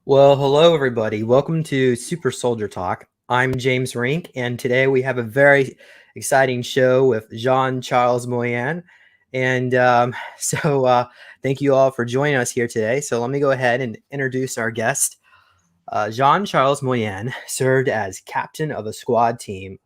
Well, hello everybody. Welcome to Super Soldier Talk. I'm James Rink, and today we have a very exciting show with Jean-Charles Moyen. And thank you all for joining us here today. So let me go ahead and introduce our guest. Jean-Charles Moyen served as captain of a squad team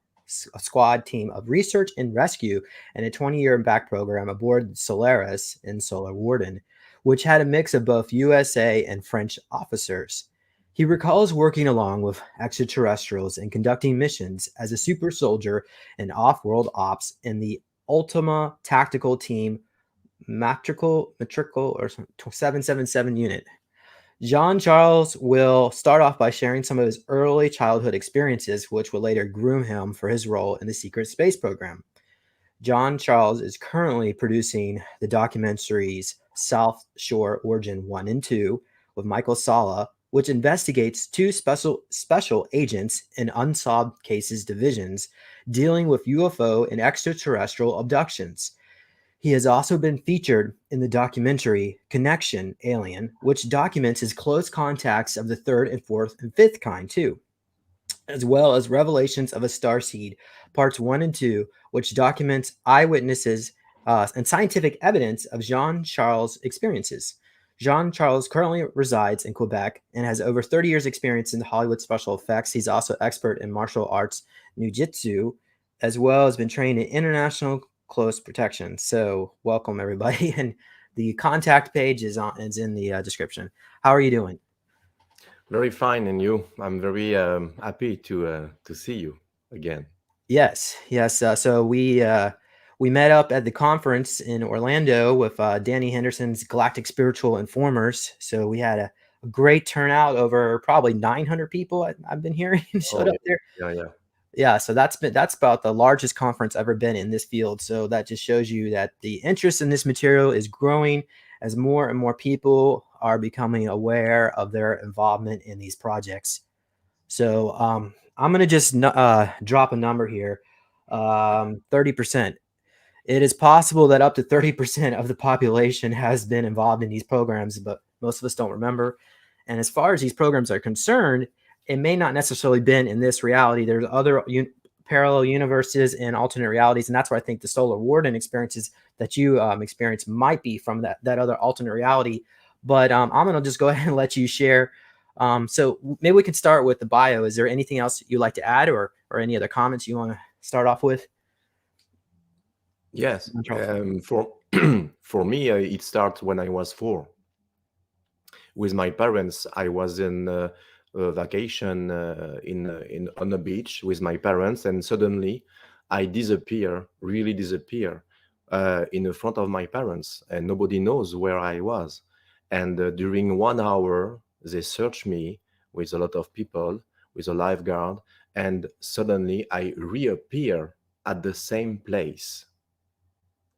of research and rescue and a 20-year back program aboard Solaris in Solar Warden, which had a mix of both USA and French officers. He recalls working along with extraterrestrials and conducting missions as a super soldier in off-world ops in the ULTIMA Tactical Team Matricule or 777 unit. Jean-Charles will start off by sharing some of his early childhood experiences, which will later groom him for his role in the secret space program. Jean-Charles is currently producing the documentaries South Shore Origin 1 and 2 with Michael Salla, which investigates two special agents in unsolved cases divisions dealing with UFO and extraterrestrial abductions. He has also been featured in the documentary Connexion Alien, which documents his close contacts of the third and fourth and fifth kind too, as well as Revelations of a Starseed Parts 1 and 2, which documents eyewitnesses and scientific evidence of Jean-Charles' experiences. Jean-Charles currently resides in Quebec and has over 30 years experience in Hollywood special effects. He's also expert in martial arts Ninjutsu, as well as been trained in international close protection. So welcome everybody. And the contact page is in the description. How are you doing? Very fine, and you? I'm very happy to see you again. Yes. So we met up at the conference in Orlando with Danny Henderson's Galactic Spiritual Informers. So we had a great turnout, over probably 900 people. I've been hearing showed Oh up there. yeah. Yeah, so that's about the largest conference ever been in this field. So that just shows you that the interest in this material is growing as more and more people are becoming aware of their involvement in these projects. So I'm going to just drop a number here, 30%. It is possible that up to 30% of the population has been involved in these programs, but most of us don't remember. And as far as these programs are concerned, it may not necessarily been in this reality. There's other parallel universes and alternate realities, and that's where I think the Solar Warden experiences that you experience might be from that other alternate reality. But I'm going to just go ahead and let you share. So maybe we can start with the bio. Is there anything else you'd like to add, or any other comments you want to start off with? Yes. For for me, it starts when I was 4. With my parents, I was in a vacation in on a beach with my parents, and suddenly I really disappear, in the front of my parents, and nobody knows where I was. And during 1 hour, they search me with a lot of people, with a lifeguard, and suddenly I reappear at the same place,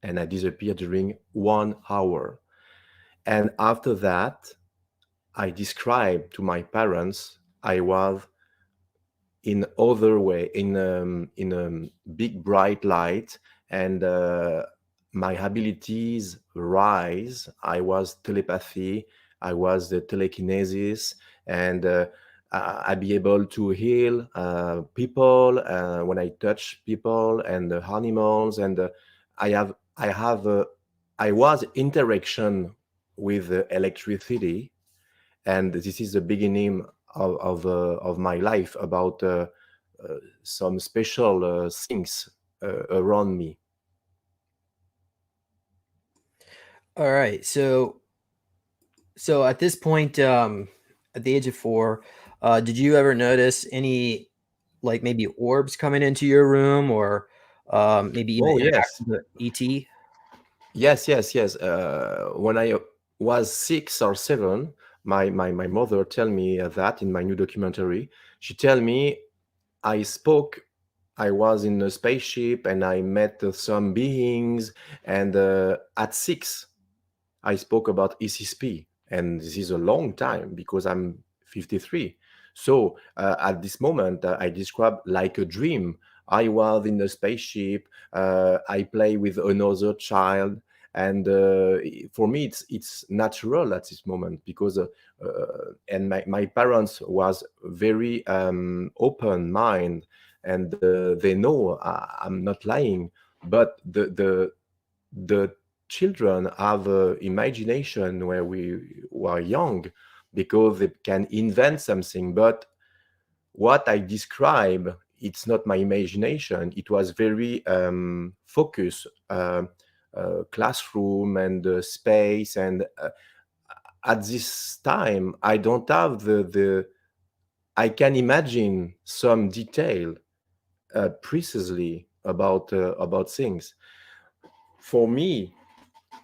and I disappear during 1 hour. And after that, I described to my parents I was in other way in a big bright light, and my abilities rise. I was telepathy, I was the telekinesis, and I be able to heal people when I touch people and the animals, and I was interaction with electricity, and this is the beginning of my life about some special things around me. All right. So at this point, at the age of 4, did you ever notice any, like, maybe orbs coming into your room, or maybe even Oh yes, interaction with ET? yes. When I was 6 or 7, my mother tell me that in my new documentary. She tell me I spoke. I was in a spaceship and I met some beings. And at 6, I spoke about ECSP, and this is a long time because I'm 53. So at this moment, I describe like a dream. I was in a spaceship. I play with another child, And for me, it's natural at this moment, because and my parents was very open mind, and they know I'm not lying. But the children have imagination where we were young, because they can invent something. But what I describe, it's not my imagination. It was very focused classroom and space. And at this time, I don't have the I can imagine some detail precisely about things. For me,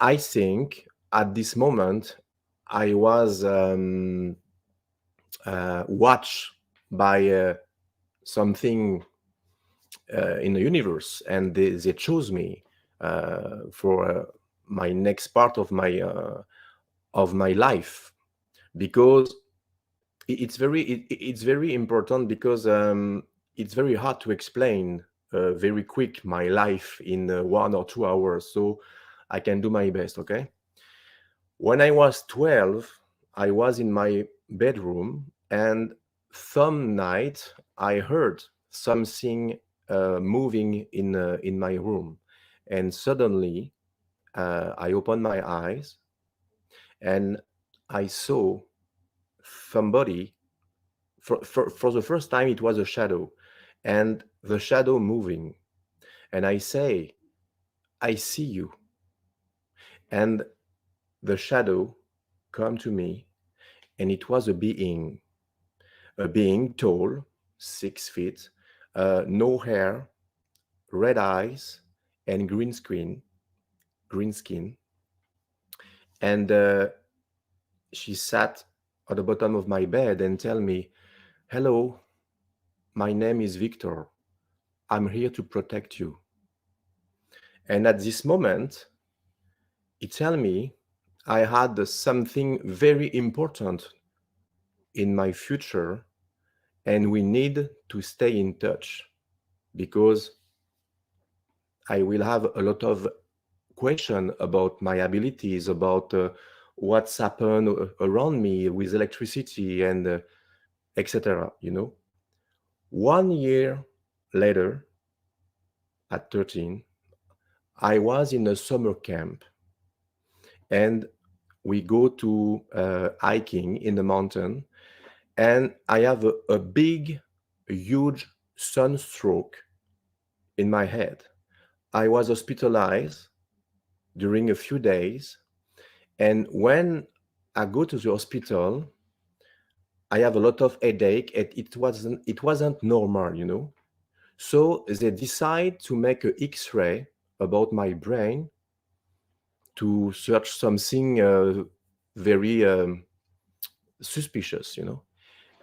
I think at this moment I was watched by something in the universe, and they chose me for my next part of my life, because it's very important, because it's very hard to explain very quick my life in 1 or 2 hours. So I can do my best. Okay. When I was 12, I was in my bedroom, and some night I heard something moving in my room, and suddenly I opened my eyes, and I saw somebody. For the first time, it was a shadow, and the shadow moving, and I say, "I see you," and the shadow come to me, and it was a being tall, 6 feet, no hair, red eyes, and green skin. And she sat at the bottom of my bed and tell me, "Hello, my name is Victor. I'm here to protect you." And at this moment, he tell me I had something very important in my future, and we need to stay in touch, because I will have a lot of question about my abilities, about what's happened around me with electricity, and etc. 1 year later, at 13, I was in a summer camp, and we go to hiking in the mountain, and I have a big, huge sunstroke in my head. I was hospitalized during a few days, and when I go to the hospital, I have a lot of headache, and it wasn't normal. So they decide to make a X-ray about my brain to search something very suspicious.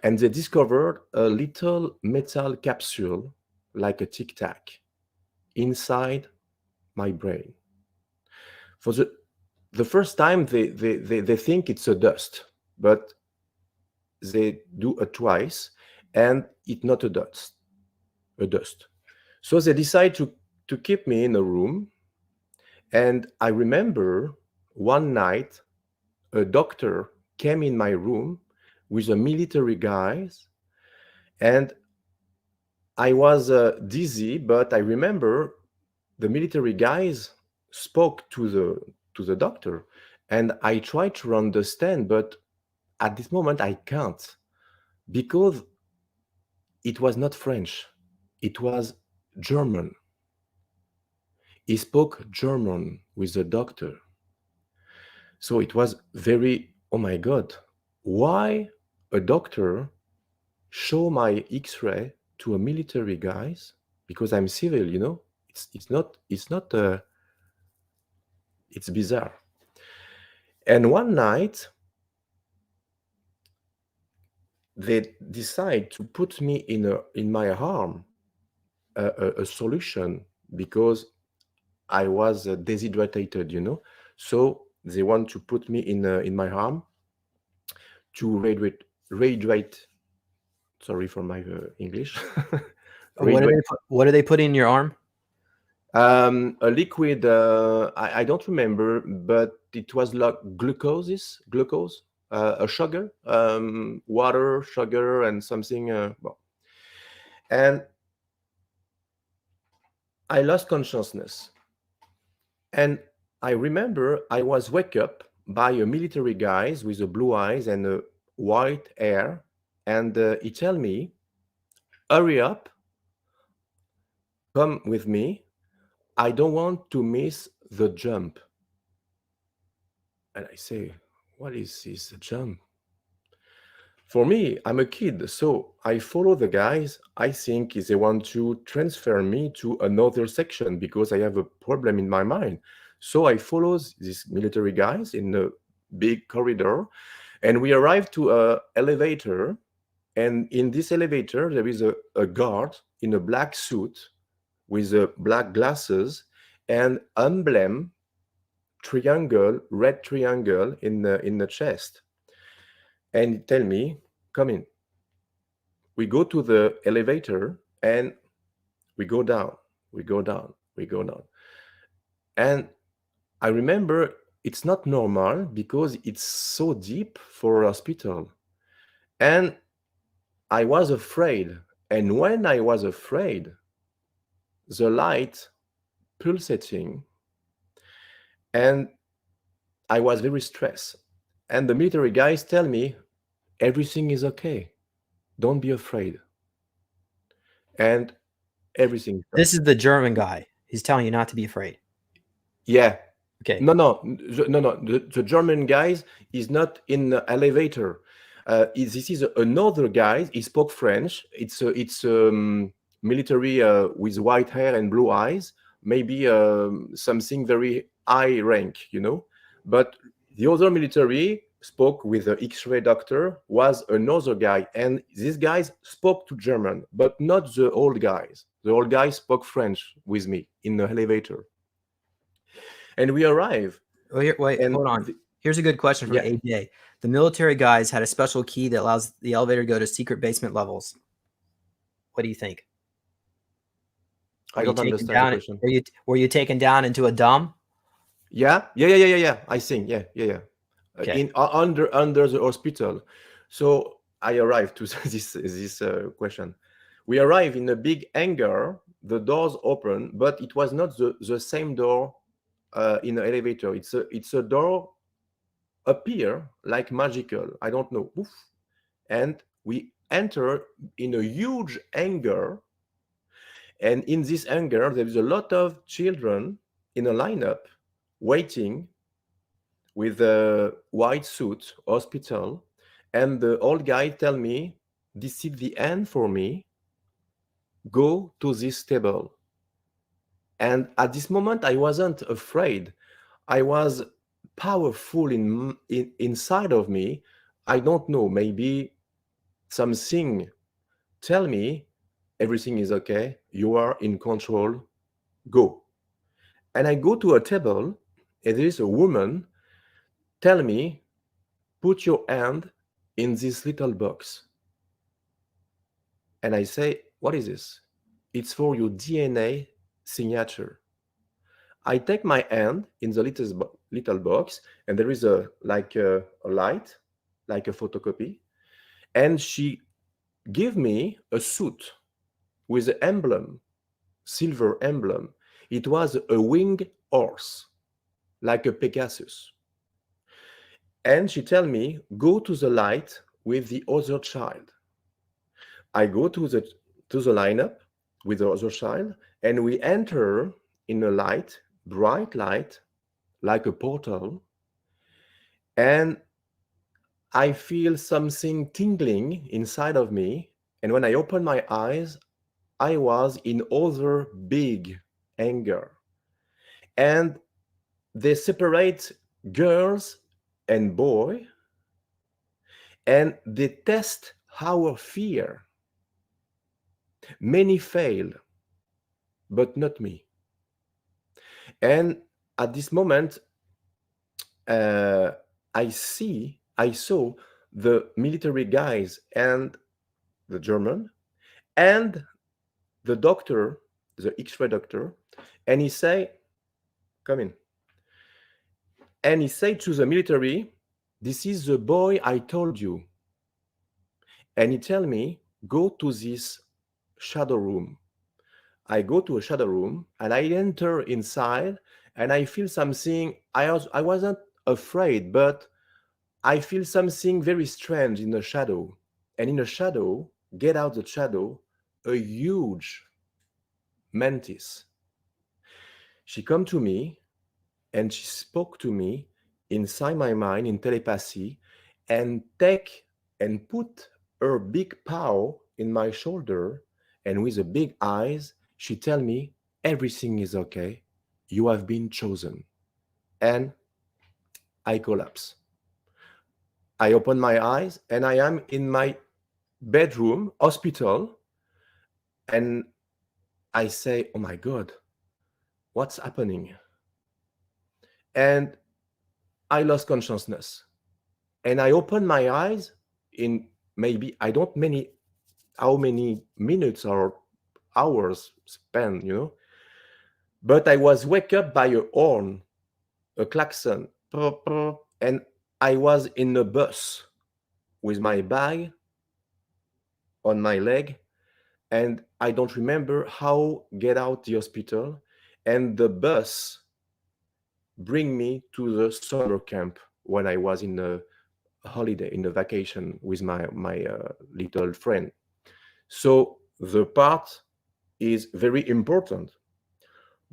And they discovered a little metal capsule, like a tic tac, inside my brain. For the first time, they think it's a dust, but they do it twice, and it's not a dust. So they decide to keep me in a room. And I remember one night a doctor came in my room with a military guys, and I was dizzy, but I remember the military guys spoke to the doctor, and I tried to understand, but at this moment I can't, because it was not French, it was German. He spoke German with the doctor. So it was very, oh my God, why a doctor show my X-ray to a military guys? Because I'm civil. It's not it's bizarre. And one night they decide to put me in my arm a solution, because I was dehydrated. So they want to put me in my arm to radiate. Sorry for my English. What do Radiate. they put in your arm? A liquid, I don't remember, but it was like glucose, a sugar, water, sugar, and something. Well. And I lost consciousness. And I remember I was wake up by a military guy with a blue eyes and a white hair. And he tell me, hurry up, come with me. I don't want to miss the jump. And I say, what is this jump? For me, I'm a kid, so I follow the guys. I think they want to transfer me to another section because I have a problem in my mind. So I follow these military guys in a big corridor, and we arrive to an elevator. And in this elevator, there is a guard in a black suit with black glasses and emblem triangle, red triangle in the chest. And he tell me, come in. We go to the elevator and we go down, we go down, we go down. And I remember it's not normal because it's so deep for a hospital. And I was afraid. And when I was afraid, the light pulsating, and I was very stressed. And the military guys tell me, everything is okay. Don't be afraid. And everything. This is the German guy. He's telling you not to be afraid. Yeah. Okay. No. The German guys is not in the elevator. This is another guy. He spoke French. It's military with white hair and blue eyes. Maybe something very high rank, you know. But the other military spoke with the X-ray doctor was another guy, and these guys spoke to German, but not the old guys. The old guys spoke French with me in the elevator. And we arrive. Wait, hold on. Here's a good question from AJ. The military guys had a special key that allows the elevator to go to secret basement levels. What do you think? I don't understand the question. Were you taken down into a dome? Yeah. I think, yeah. Okay. Under the hospital. So I arrived to this question. We arrive in a big hangar. The doors open, but it was not the same door in the elevator. It's a door appear like magical. I don't know. Oof. And we enter in a huge hangar. And in this hangar, there is a lot of children in a lineup waiting with a white suit hospital. And the old guy tell me, this is the end for me. Go to this table. And at this moment, I wasn't afraid. I was powerful inside of me. I don't know, maybe something tell me everything is okay. You are in control. Go. And I go to a table, and there is a woman tell me, put your hand in this little box. And I say, what is this? It's for your DNA signature. I take my hand in the little box, and there is a light, like a photocopy. And she gave me a suit with an emblem, silver emblem. It was a winged horse, like a Pegasus. And she tell me, go to the light with the other child. I go to the lineup with the other child, and we enter in a light, bright light, like a portal. And I feel something tingling inside of me. And when I open my eyes, I was in other big anger. And they separate girls and boy, and they test our fear. Many fail, but not me. And at this moment, I saw the military guys and the German and the doctor the X-ray doctor, and he say, "Come in." And he say to the military, "This is the boy I told you." And he tell me, "Go to this shadow room." I go to a shadow room and I enter inside and I feel something. I wasn't afraid, but I feel something very strange in the shadow. And in the shadow, get out the shadow, a huge mantis. She come to me and she spoke to me inside my mind in telepathy and put her big paw in my shoulder, and with the big eyes, she tell me, "Everything is okay. You have been chosen." And I collapse. I open my eyes and I am in my bedroom, hospital, and I say, "Oh my God, what's happening?" And I lost consciousness. And I open my eyes in maybe, I don't many how many minutes or hours spent, but I was wake up by a horn, a klaxon, and I was in a bus with my bag on my leg, and I don't remember how get out the hospital, and the bus bring me to the summer camp when I was in a holiday, in a vacation with my little friend. So the part is very important,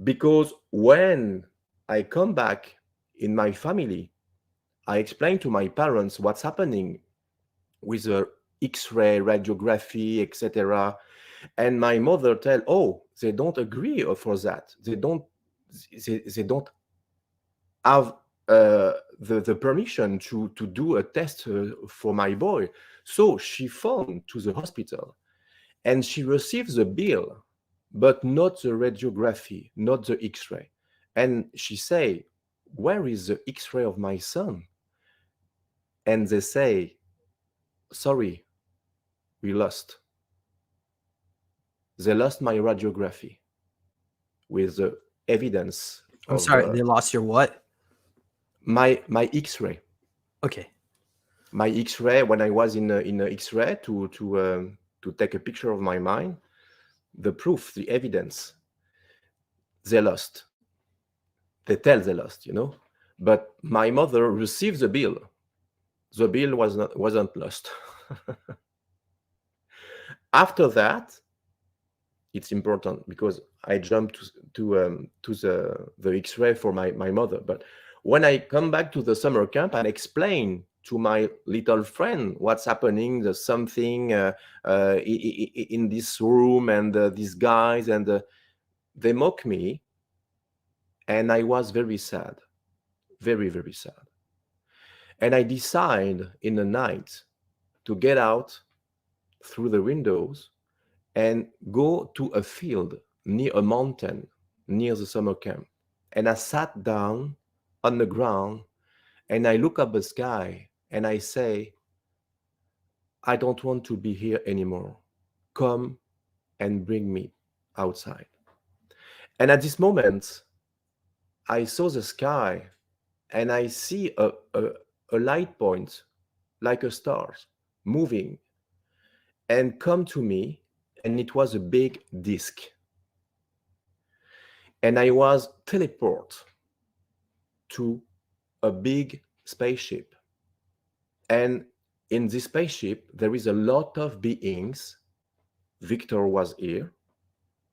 because when I come back in my family, I explain to my parents what's happening with the X-ray, radiography, etc. And my mother tell, "Oh, they don't agree for that. They don't have the permission to do a test for my boy." So she phoned to the hospital and she receives the bill, but not the radiography, not the X-ray. And she say, "Where is the X-ray of my son?" And they say, "Sorry, we lost. They lost my radiography with the evidence I'm of sorry, they lost your what? my X-ray. Okay. My X-ray, when I was in a X-ray to take a picture of my mind, the proof, the evidence, they lost. They tell they lost, But my mother received the bill. The bill wasn't lost. After that, it's important because I jumped to the X-ray for my mother. But when I come back to the summer camp and explain to my little friend what's happening, there's something in this room, and these guys, and they mock me, and I was very sad, very, very sad. And I decide in the night to get out through the windows and go to a field near a mountain, near the summer camp. And I sat down on the ground and I look up the sky and I say, "I don't want to be here anymore. Come and bring me outside." And at this moment, I saw the sky and I see a light point, like a star, moving and come to me, and it was a big disc. And I was teleported to a big spaceship. And in this spaceship, there is a lot of beings. Victor was here.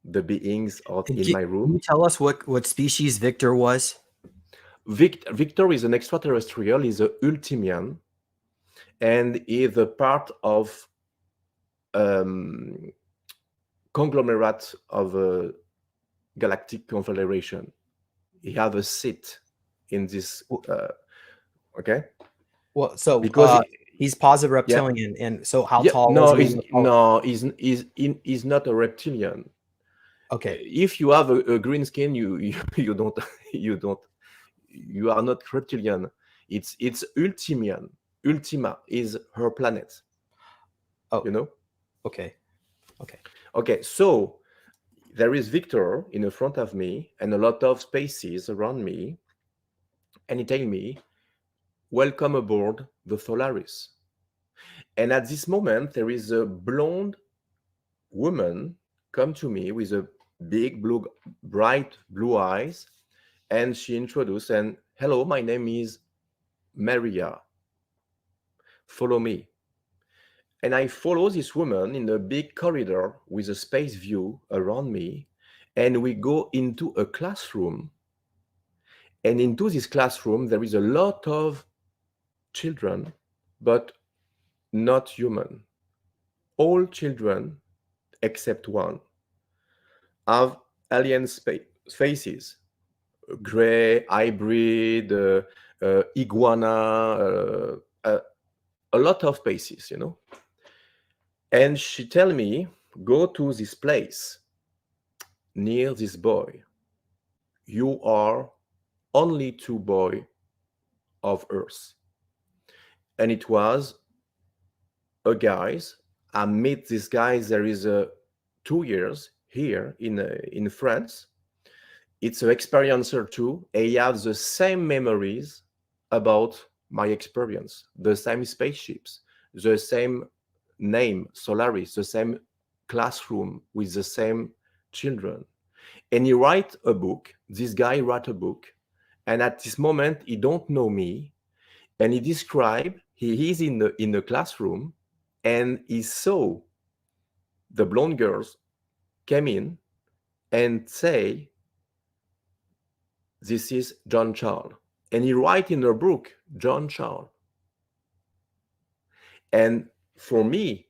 The beings in my Can you room. tell us what species Victor was? Victor is an extraterrestrial, is a Ultimian, and is a part of conglomerate of a galactic confederation. He have a seat in this. Okay. Well, so Because he's positive yeah, reptilian, and so how yeah, tall was no, he? he's not a reptilian. Okay. If you have a green skin, you don't you are not reptilian. It's Ultimian. Ultima is her planet. Oh. You know. Okay. Okay, so there is Victor in the front of me and a lot of spaces around me, and he tell me, welcome aboard the Solaris. And at this moment, there is a blonde woman come to me with a big blue, bright blue eyes, and she introduced, and hello, my name is Maria. Follow me. And I follow this woman in a big corridor with a space view around me, and we go into a classroom. And into this classroom, there is a lot of children, but not human. All children, except one, have alien faces, gray, hybrid, iguana, a lot of faces, And she tell me, go to this place near this boy. You are only two boy of Earth. And it was a guys. I met this guy. There is 2 years here in France. It's an experiencer too. He has the same memories about my experience, the same spaceships, the same name, Solaris, the same classroom with the same children. And he write a book. This guy wrote a book. And at this moment, he don't know me. And he describe, he is in the classroom, and he saw the blonde girls came in and say, this is John Charles. And he write in her book, John Charles. And for me,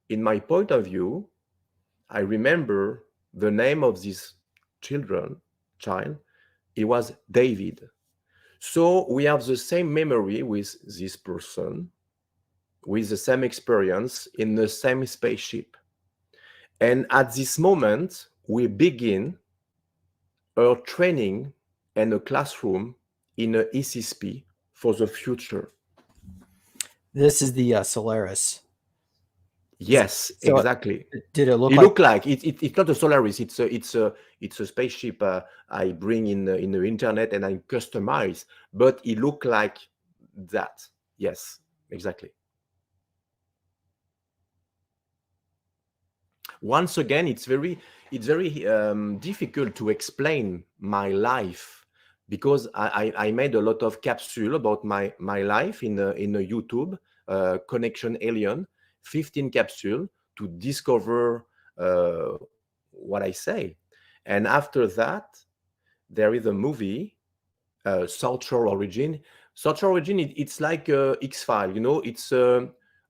in my point of view, I remember the name of this child. It was David. So we have the same memory with this person, with the same experience in the same spaceship. And at this moment, we begin our training and a classroom in a ECSP for the future. This is the Solaris. Yes, so exactly. Did it look like it's not a Solaris? It's a spaceship I bring in the internet and I customize, but it look like that. Yes, exactly. Once again, it's very difficult to explain my life, because I made a lot of capsule about my life in a YouTube, Connexion Alien, 15 capsule to discover what I say. And after that, there is a movie, Solar Origin. Solar Origin, it's like X-File, it's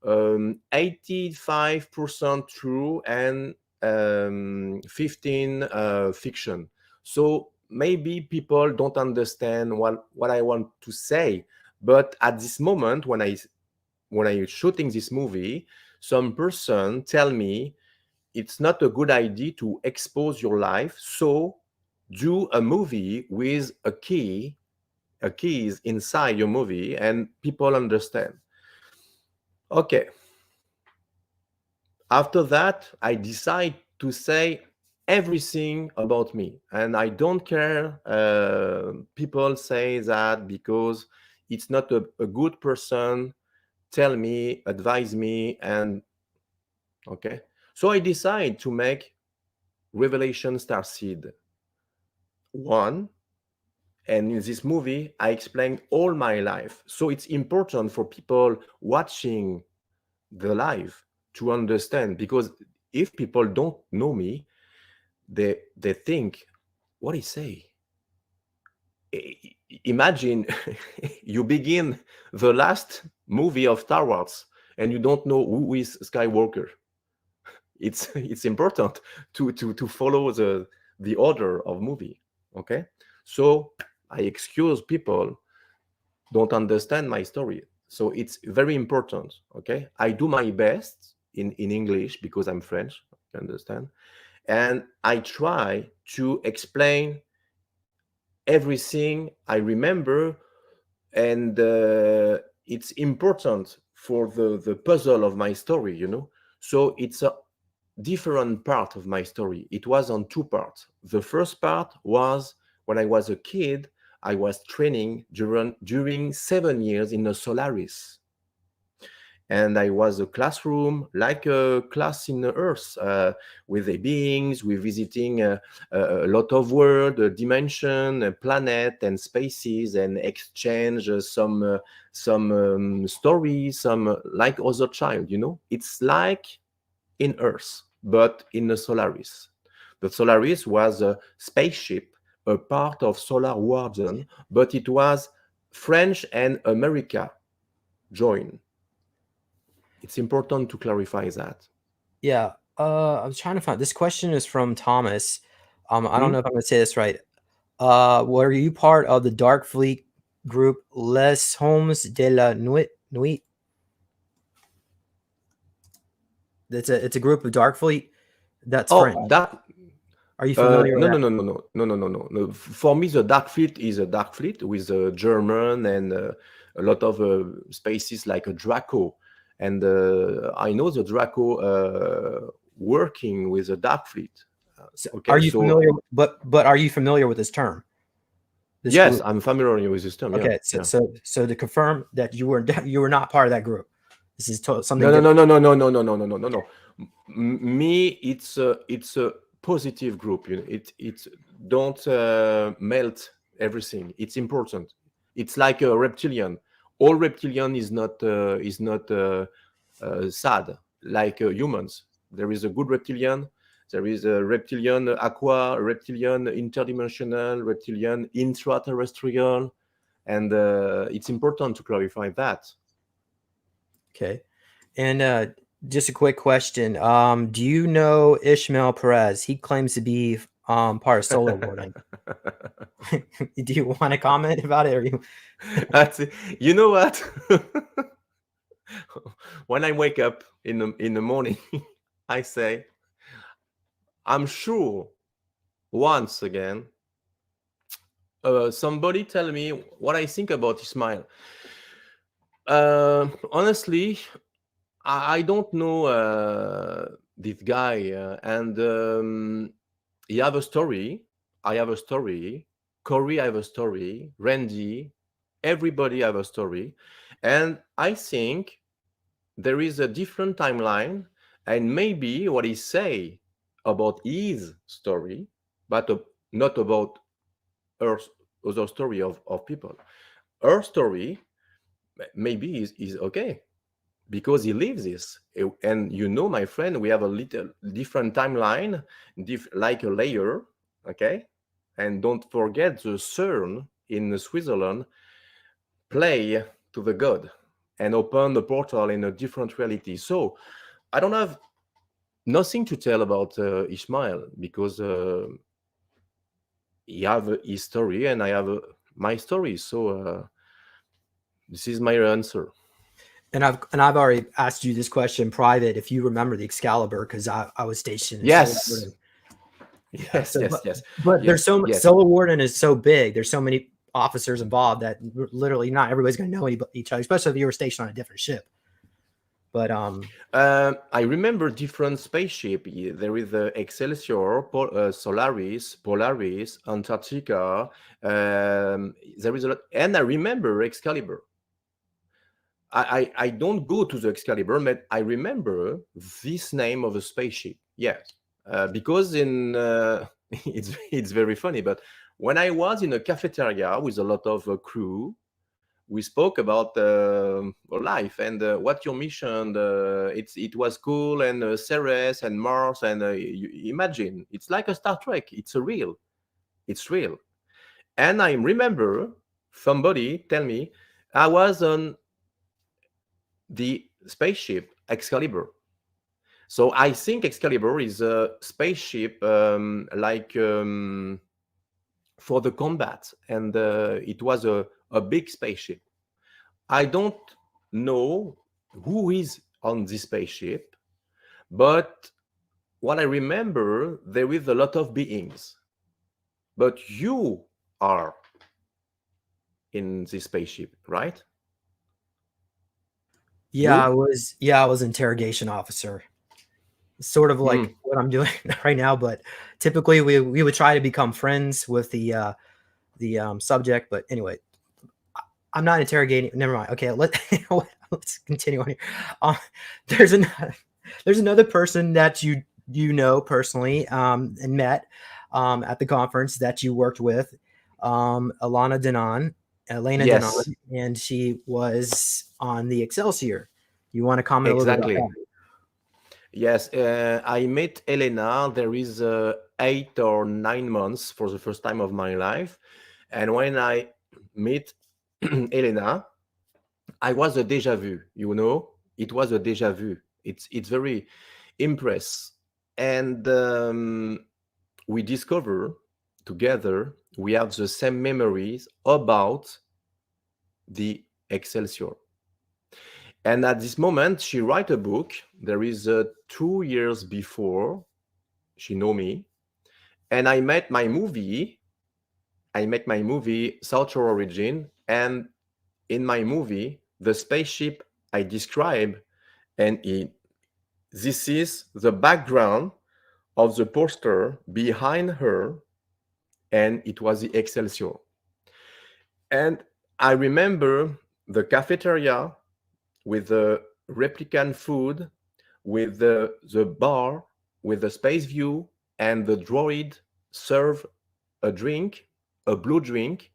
85% true and 15 fiction. So maybe people don't understand what I want to say. But at this moment, when I'm shooting this movie, some person tell me it's not a good idea to expose your life. So do a movie with a keys inside your movie, and people understand. Okay. After that, I decide to say everything about me, and I don't care. People say that because it's not a good person. Tell me, advise me, and okay. So I decide to make Revelation Starseed 1. And in this movie, I explain all my life. So it's important for people watching the live to understand, because if people don't know me, they think, what he say? Imagine you begin the last movie of Star Wars and you don't know who is Skywalker. It's important to follow the order of movie. Okay, so I excuse people don't understand my story. So it's very important. Okay, I do my best in English because I'm French, you understand, and I try to explain everything I remember, and it's important for the puzzle of my story, So it's different part of my story. It was on two parts. The first part was when I was a kid, I was training during 7 years in a Solaris. And I was a classroom, like a class in the Earth, with the beings. We're visiting a lot of world, a dimension, a planet, and spaces, and exchange some stories, some like other child. It's like in Earth, but in the Solaris. The Solaris was a spaceship, a part of Solar Warden, but it was French and America joined. It's important to clarify that. Yeah. I was trying to find this question is from Thomas. I don't know if I'm gonna say this right. Were you part of the Dark Fleet group Les Hommes de la Nuit? It's a group of Dark Fleet that's French. Oh, that. Are you familiar with that? No. For me, the Dark Fleet is a Dark Fleet with a German and a lot of spaces like a Draco. And I know the Draco working with the Dark Fleet. Okay, are you familiar? But are you familiar with this term? Yes, group? I'm familiar with this term. Okay, Yeah. So to confirm that you were not part of that group. This is something. No. Me, it's a positive group. It don't melt everything. It's important. It's like a reptilian. All reptilian is not sad like humans. There is a good reptilian. There is a reptilian aqua, reptilian interdimensional, reptilian intraterrestrial, and it's important to clarify that. Okay, and just a quick question. Do you know Ishmael Perez? He claims to be part of Solar Warden. Do you want to comment about it, or you? You know what? When I wake up in the morning, I say, I'm sure once again, somebody tell me what I think about Ismail. Honestly, I don't know this guy, and he have a story. I have a story. Corey, I have a story. Randy, everybody have a story, and I think there is a different timeline, and maybe what he say about his story, but not about her other story of people. Her story maybe is okay because he lives this. And my friend, we have a little different timeline, like a layer, okay? And don't forget the CERN in Switzerland play to the god and open the portal in a different reality. So I don't have nothing to tell about Ishmael because he have his story and I have my story. So this is my answer. And I've already asked you this question private if you remember the Excalibur, because I was stationed in Yes. Solar Warden. Yes. But there's so much. Solar Warden is so big. There's so many officers involved that literally not everybody's going to know each other, especially if you were stationed on a different ship. But I remember different spaceship. There is the Excelsior, Solaris, Polaris, Antarctica. There is a lot, and I remember Excalibur. I don't go to the Excalibur, but I remember this name of a spaceship. Yes, because in it's very funny. But when I was in a cafeteria with a lot of crew, we spoke about life and what your mission. It was cool, and Ceres and Mars, and you imagine it's like a Star Trek. It's real. And I remember somebody tell me I was on the spaceship Excalibur. So I think Excalibur is a spaceship for the combat, and it was a big spaceship. I don't know who is on this spaceship, but what I remember, there is a lot of beings. But you are in this spaceship, right? Yeah, I was interrogation officer. sort of like Mm. what I'm doing right now. But typically, we would try to become friends with the subject. But anyway, I'm not interrogating. Never mind. Okay, let's continue on here. Um, there's another there's another person that you know personally and met at the conference that you worked with, Elena Denon, Yes, and she was on the Excelsior. You want to comment a little bit about exactly. that? Yes, I met Elena. There is 8 or 9 months for the first time of my life, and when I meet Elena, I was a déjà vu. You know, it was a déjà vu. It's very impress, and we discover together we have the same memories about the Excelsior. And at this moment, she write a book. There is 2 years before she know me, and I met my movie Solar Origin, and in my movie the spaceship I describe, and this is the background of the poster behind her, and it was the Excelsior. And I remember the cafeteria with the replicant food, with the bar, with the space view, and the droid serve a drink, a blue drink.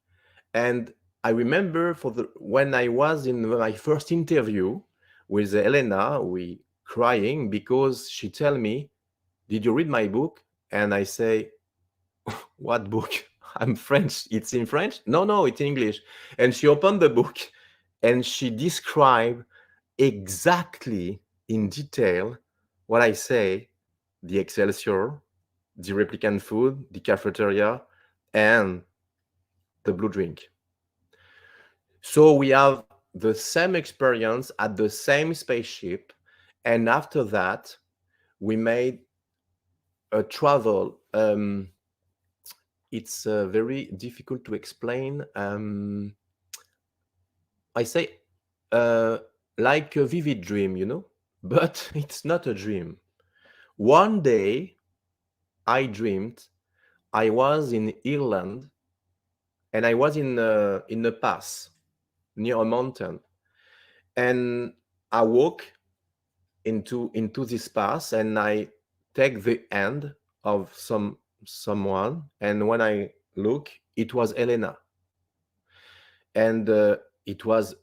And I remember for the when I was in my first interview with Elena, we crying because she tell me, "Did you read my book?" And I say, "What book? I'm French. It's in French? No, no, it's in English." And she opened the book and she described exactly in detail what I say: the Excelsior, the replicant food, the cafeteria, and the blue drink. So we have the same experience at the same spaceship. And after that, we made a travel. It's very difficult to explain. I say uh, like a vivid dream, you know, but it's not a dream. One day, I dreamed I was in Ireland, and I was in a pass near a mountain, and I walk into this pass, and I take the hand of someone, and when I look, it was Elena, and it was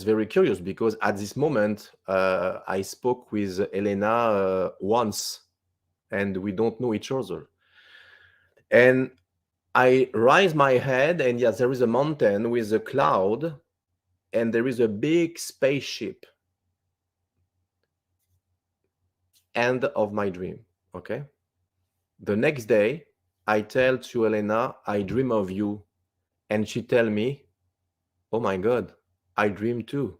very curious because at this moment I spoke with Elena once, and we don't know each other. And I raise my head, and yes, there is a mountain with a cloud, and there is a big spaceship. End of my dream. Okay. The next day, I tell to Elena, I dream of you, and she tell me, oh my God, I dream too.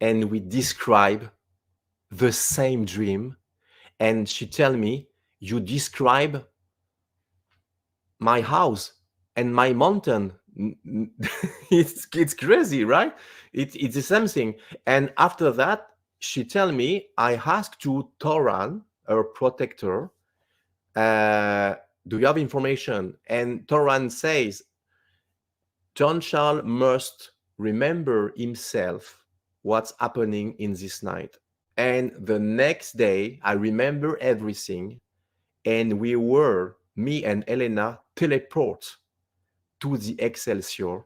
And we describe the same dream, and she tell me, you describe my house and my mountain. It's crazy, right? It's the same thing. And after that, she tell me, I asked to Toran, her protector, uh, do you have information? And Toran says, John Charles must remember himself what's happening in this night. And the next day, I remember everything, and we were, me and Elena, teleport to the Excelsior.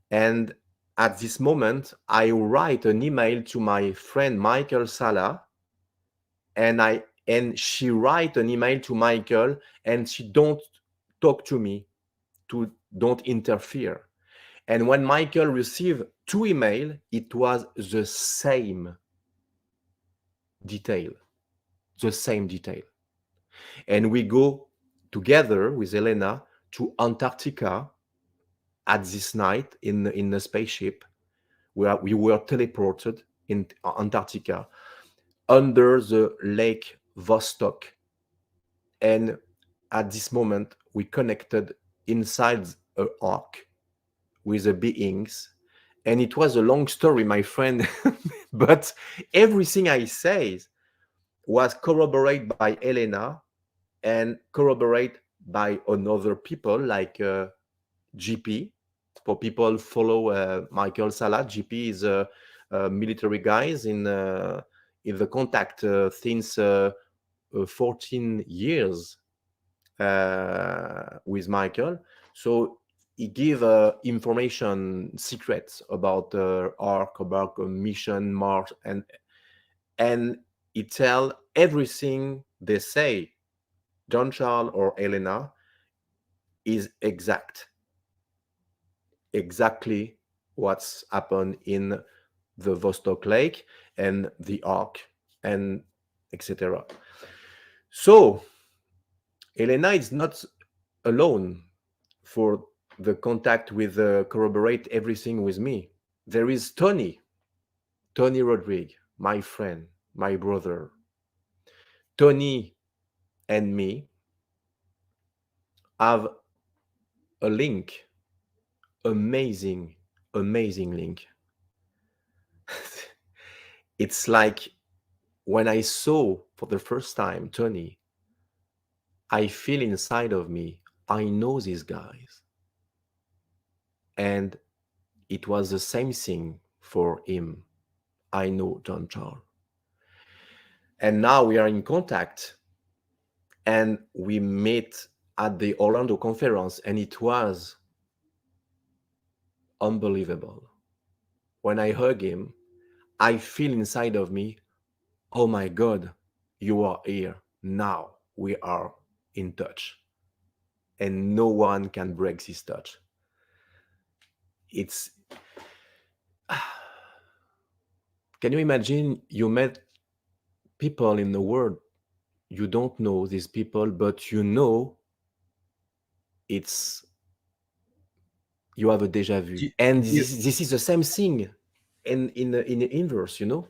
And at this moment, I write an email to my friend Michael Salla, and she write an email to Michael, and she don't talk to me, to don't interfere. And when Michael received two emails, it was detail, the same detail. And we go together with Elena to Antarctica at this night in a spaceship, where we were teleported in Antarctica under the Lake Vostok. And at this moment, we connected inside a ark with the beings. And it was a long story, my friend, but everything I say was corroborated by Elena and corroborated by another people like GP. For people follow Michael Salla, GP is a military guys in the contact since 14 years with Michael. So he give information secrets about arc, about mission, Mars, and he tell everything they say. John Charles or Elena is exactly what's happened in the Vostok Lake and the Ark and etc. So Elena is not alone for the contact with corroborate everything with me. There is Tony Rodriguez, my friend, my brother. Tony and me have a link, amazing link. It's like when I saw for the first time Tony, I feel inside of me, I know these guys. And it was the same thing for him. I know John Charles. And now we are in contact and we meet at the Orlando conference, and it was unbelievable. When I hug him, I feel inside of me, oh my God, you are here. Now we are in touch. And no one can break this touch. It's... Can you imagine you met people in the world, you don't know these people, but you know you have a deja vu. And this is the same thing in the inverse, you know?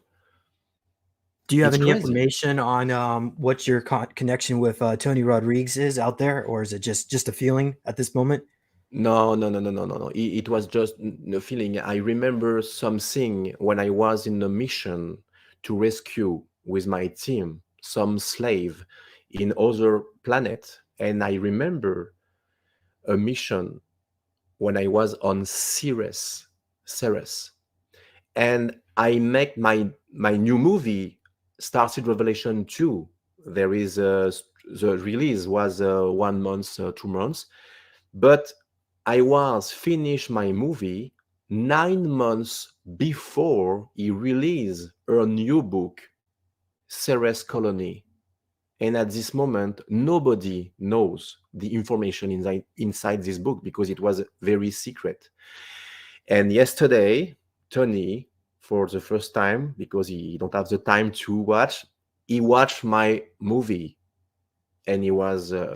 Do you have It's any crazy. information on what your connection with Tony Rodriguez is out there, or is it just a feeling at this moment? No. It was just a feeling. I remember something when I was in a mission to rescue with my team some slave in other planet, and I remember a mission when I was on Ceres, and I make my new movie, Starseed Revelation 2. There is the release was 1 month, 2 months, but I was finished my movie 9 months before he released her new book, Ceres Colony. And at this moment, nobody knows the information inside this book because it was very secret. And yesterday, Tony, for the first time, because he don't have the time to watch, he watched my movie, and he was, oh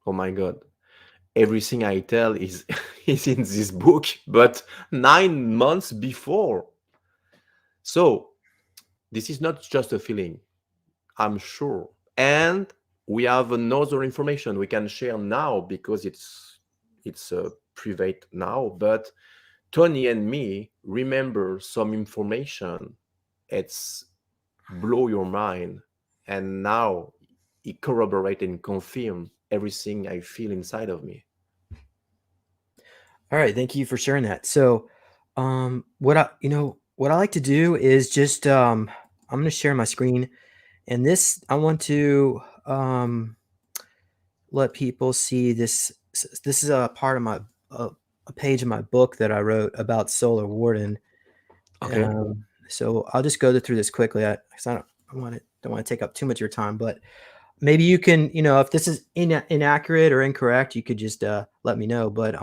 my God, everything I tell is is in this book, but 9 months before. So this is not just a feeling, I'm sure. And we have another information we can share now because it's private now, but Tony and me remember some information. It's blow your mind. And now it corroborate and confirm everything I feel inside of me. All right, thank you for sharing that. So, what I like to do is just I'm going to share my screen, and this I want to let people see this. This is a part of my a page of my book that I wrote about Solar Warden. Okay. So I'll just go through this quickly. I don't want to take up too much of your time, but maybe you can, if this is inaccurate or incorrect, you could just let me know. But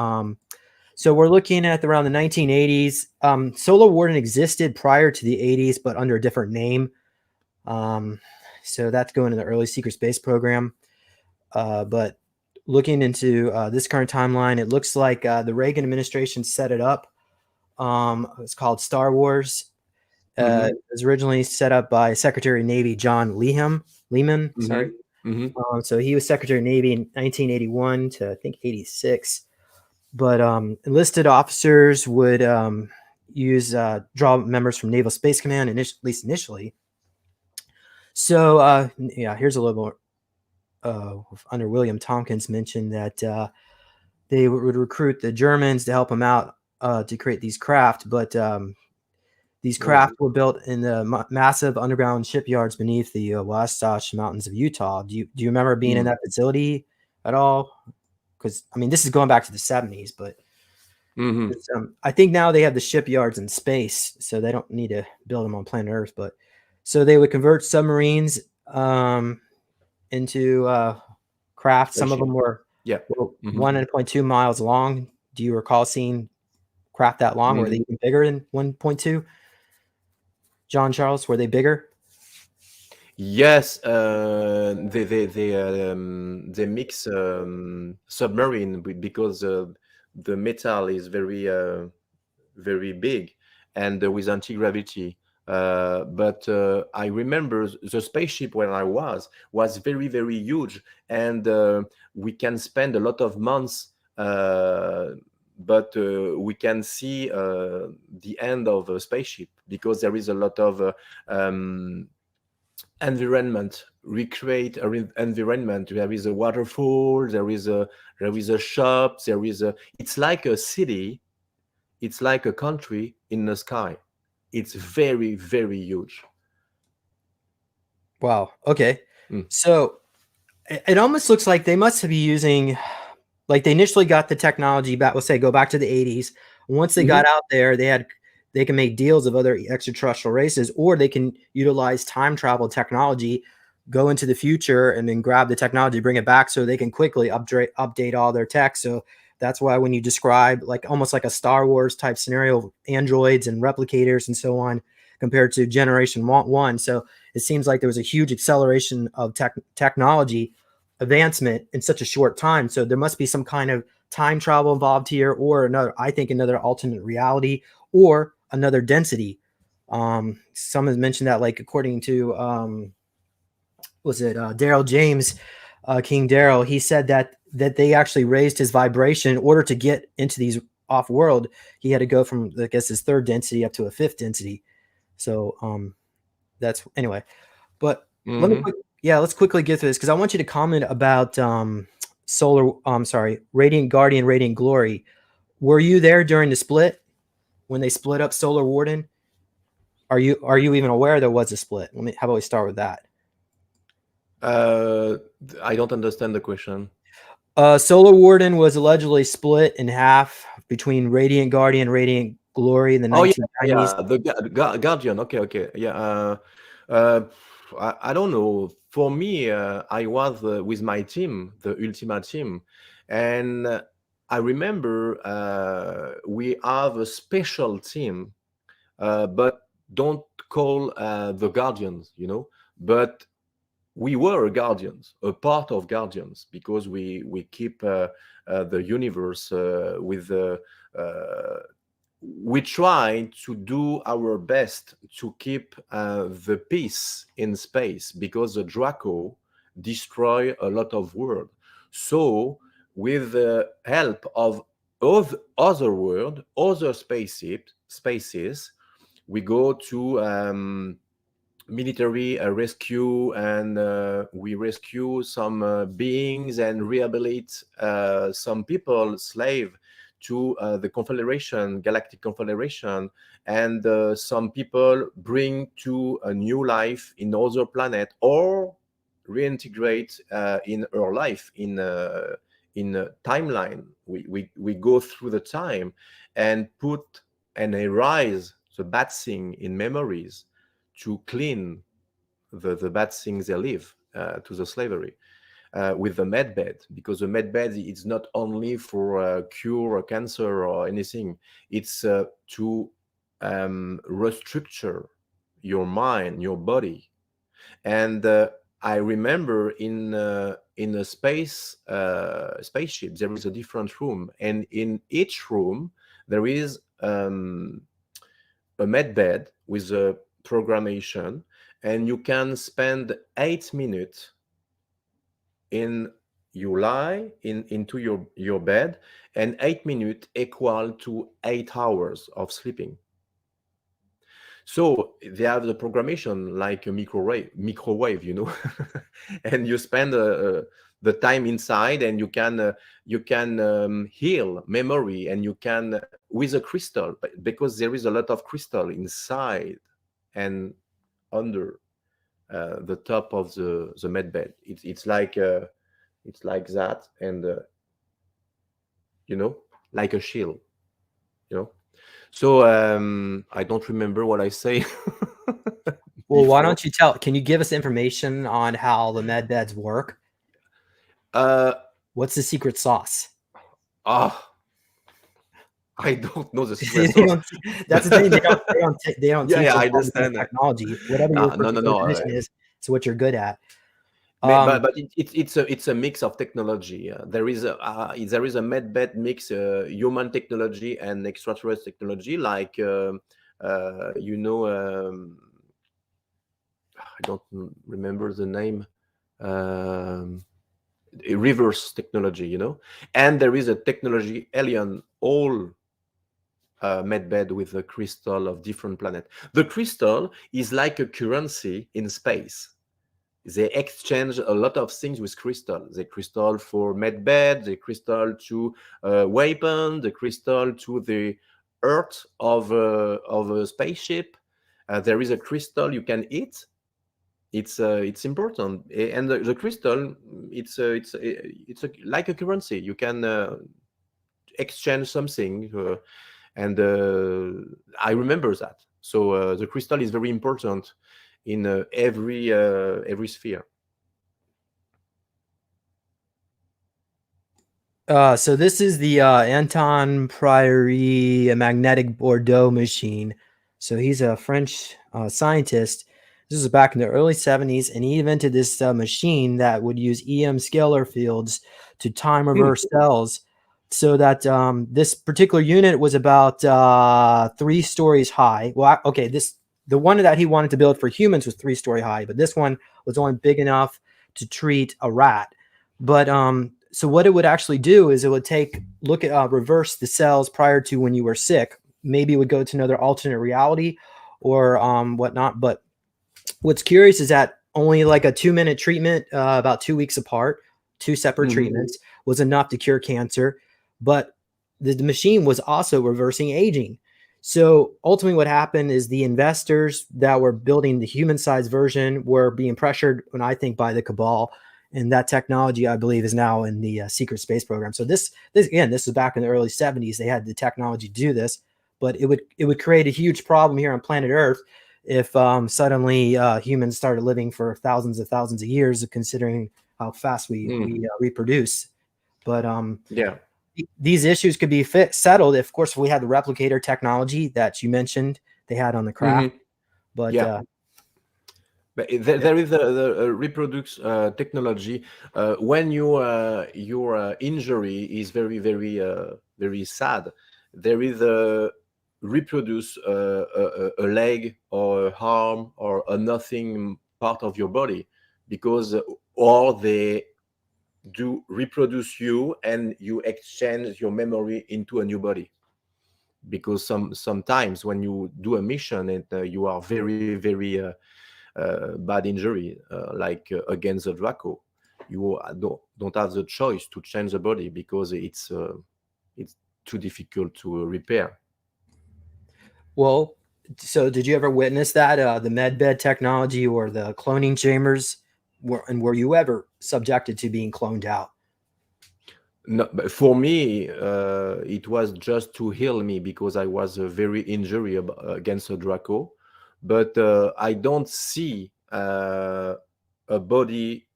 so we're looking at around the 1980s. Solar Warden existed prior to the 80s, but under a different name. So that's going to the early secret space program. But looking into this current timeline, it looks like the Reagan administration set it up. It's called Star Wars. It was originally set up by Secretary of Navy John Lehman. Sorry. So he was Secretary of Navy in 1981 to I think 86. But enlisted officers would draw members from Naval Space Command, at least initially. So yeah, here's a little more. Under William Tompkins mentioned that they would recruit the Germans to help them out to create these craft, but these craft Mhm. were built in the massive underground shipyards beneath the Wasatch Mountains of Utah. Do you remember being in Mm. that facility at all? Because I mean, this is going back to the 70s, but Mhm. I think now they have the shipyards in space, so they don't need to build them on planet Earth. But so they would convert submarines into craft. Some of Spaceship. them were Yeah. Mhm. 1.2 miles long. Do you recall seeing craft that long? Were they Mhm. even bigger than 1.2? John Charles, were they bigger? Yes, they mix submarine because the metal is very big and with anti-gravity. But I remember the spaceship when I was very huge, and we can spend a lot of months, but we can see the end of a spaceship because there is a lot of environment, recreate an environment. There is a waterfall, there is a shop, it's like a city, it's like a country in the sky. It's very huge. Wow. Okay. Mm. So it almost looks like they must be using, like they initially got the technology back. Let's say go back to the 80s. Once they Mhm. got out there, they can make deals of other extraterrestrial races, or they can utilize time travel technology, go into the future, and then grab the technology, bring it back, so they can quickly update all their tech. So that's why when you describe like almost like a Star Wars type scenario of androids and replicators and so on, compared to Generation One, so it seems like there was a huge acceleration of technology advancement in such a short time. So there must be some kind of time travel involved here, or another, I think, another alternate reality, or another density. Some has mentioned that, like according to was it Daryl James, King Daryl, he said that they actually raised his vibration in order to get into these off world. He had to go from, I guess, his third density up to a fifth density. So that's anyway. But let me Mhm. quick, yeah, let's quickly get through this because I want you to comment about Solar. Sorry, Radiant Guardian, Radiant Glory. Were you there during the split when they split up Solar Warden? Are you even aware there was a split? How about we start with that? uh I don't understand the question. Solar Warden was allegedly split in half between Radiant Guardian, Radiant Glory in the Oh, yeah, 1990s. yeah, the guardian. Okay, okay, yeah. Uh I don't know. For me, I was with my team, the Ultima team, and I remember we have a special team, but don't call the guardians, but we were guardians, a part of guardians, because we keep the universe with uh, we try to do our best to keep the peace in space, because the Draco destroy a lot of world. So with the help of other world, other spaces, we go to military rescue, and we rescue some beings and rehabilitate some people slave to the confederation, galactic confederation, and some people bring to a new life in other planet, or reintegrate in our life in a timeline. We go through the time and put and erase the bad thing in memories, to clean the bad things they live, to the slavery, with the medbed, because the medbed is not only for cure cancer or anything. It's to restructure your mind, your body. And I remember in a spaceship there is a different room, and in each room there is a med bed with a programmation, and you can spend 8 minutes in, you lie into your bed, and 8 minutes equal to 8 hours of sleeping. So they have the programmation like a microwave, you know, and you spend the time inside, and you can heal memory, and you can with a crystal, because there is a lot of crystal inside and under the top of the med bed. It's like that, and you know, like a shield, you know. So I don't remember what I say. Well, why Before. don't you can you give us information on how the med beds work? Uh, What's the secret sauce? ah, I don't know the secret They sauce. that's the thing. They don't Yeah, teach yeah, us I how to use understand that. technology. Whatever your No, no, particular no. mission is, it's what you're good at. But it's a mix of technology. There is a medbed mix, human technology and extraterrestrial technology. Like you know, I don't remember the name. Um, a reverse technology, you know, and there is a technology alien, all medbed with a crystal of different planet. The crystal is like a currency in space. They exchange a lot of things with crystal. The crystal for medbed, the crystal to weapon, the crystal to the earth of a spaceship. There is a crystal you can eat. It's important, and the crystal, like a currency. You can exchange something, and I remember that. So the crystal is very important in every sphere. So this is the Anton Priory magnetic Bordeaux machine. So he's a French scientist. This was back in the early 70s, and he invented this machine that would use EM scalar fields to time reverse cells, so that this particular unit was about 3 stories high. Well, okay, the one that he wanted to build for humans was 3-story high, but this one was only big enough to treat a rat. But so what it would actually do is it would look at reverse the cells prior to when you were sick. Maybe it would go to another alternate reality or whatnot. But what's curious is that only like a 2-minute treatment, about 2 weeks apart, 2 separate treatments, was enough to cure cancer. But the machine was also reversing aging. So ultimately what happened is the investors that were building the human-sized version were being pressured, and I think, by the cabal. And that technology, I believe, is now in the secret space program. So this again, this is back in the early 70s. They had the technology to do this, but it would create a huge problem here on planet Earth if suddenly humans started living for thousands of years, considering how fast we reproduce. But Yeah. these issues could be settled if, of course, if we had the replicator technology that you mentioned they had on the craft. But Yeah. But there is the reproduce technology. When your injury is very sad, there is a reproduce a leg or a arm or a nothing part of your body, because or they do reproduce you, and you exchange your memory into a new body. Because sometimes when you do a mission, and you are very bad injury, like against the Draco, you don't have the choice to change the body, because it's too difficult to repair. well, so did you ever witness that the medbed technology or the cloning chambers, were you ever subjected to being cloned out? No, but for me, it was just to heal me, because I was very injury against a Draco. But I don't see a body.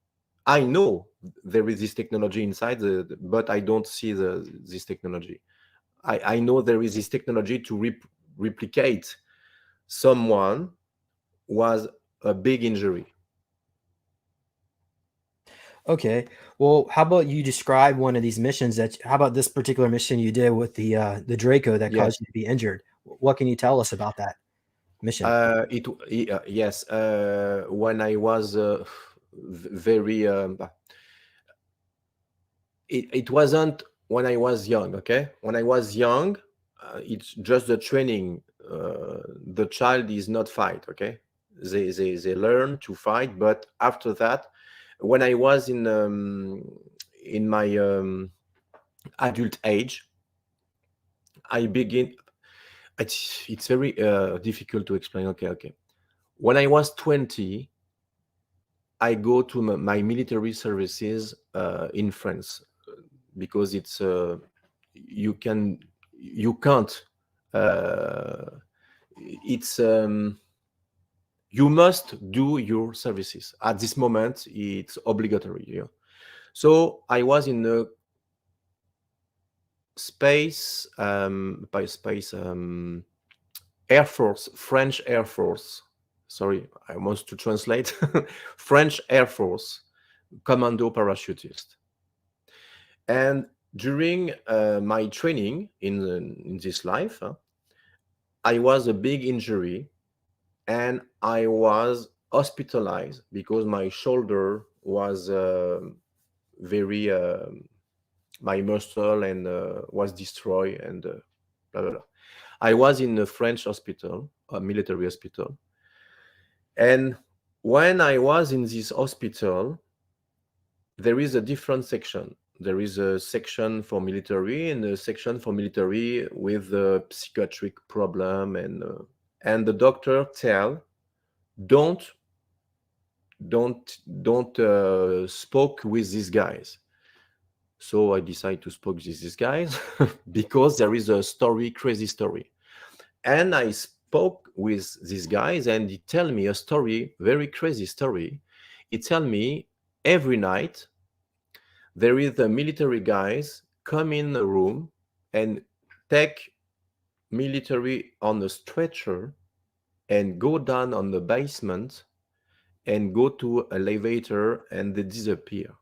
I know there is this technology inside, but I don't see this technology. I know there is this technology to replicate someone was a big injury. Okay. Well, how about you describe one of these missions how about this particular mission you did with the Draco that Yes. caused you to be injured? What can you tell us about that mission? Yes. When I was very, it wasn't when I was young. Okay, when I was young, it's just the training. the child is not fight. Okay, they learn to fight, but after that, when I was in my adult age, I begin. It's very difficult to explain. Okay. When I was 20, I go to my military services in France because it's you can't it's you must do your services at this moment. It's obligatory. So I was in the space by space Air Force, French Air Force. Sorry, I want to translate. French Air Force commando parachutist. And during my training in this life, I was a big injury, and I was hospitalized because my shoulder was very my muscle and was destroyed and blah, blah, blah. I was in a French hospital, a military hospital. And when I was in this hospital, there is a different section. There is a section for military and a section for military with a psychiatric problem. And the doctor tell, don't spoke with these guys. So I decide to spoke with these guys because there is a crazy story. And I spoke with these guys, and he tell me a story, very crazy story. He tell me every night there is the military guys come in the room and take military on a stretcher and go down on the basement and go to elevator and they disappear.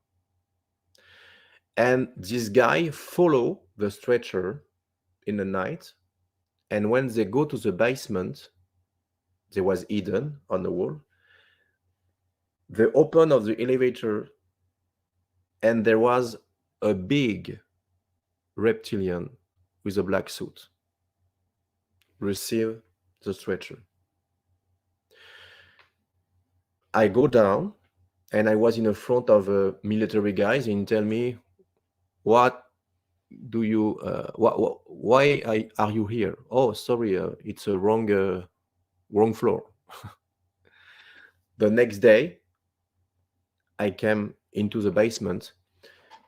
And this guy follow the stretcher in the night, and when they go to the basement, there was hidden on the wall. They open of the elevator, and there was a big reptilian with a black suit receive the stretcher. I go down, and I was in the front of military guys, and tell me, what do you why are you here? Oh, sorry, it's a wrong floor. The next day I came into the basement,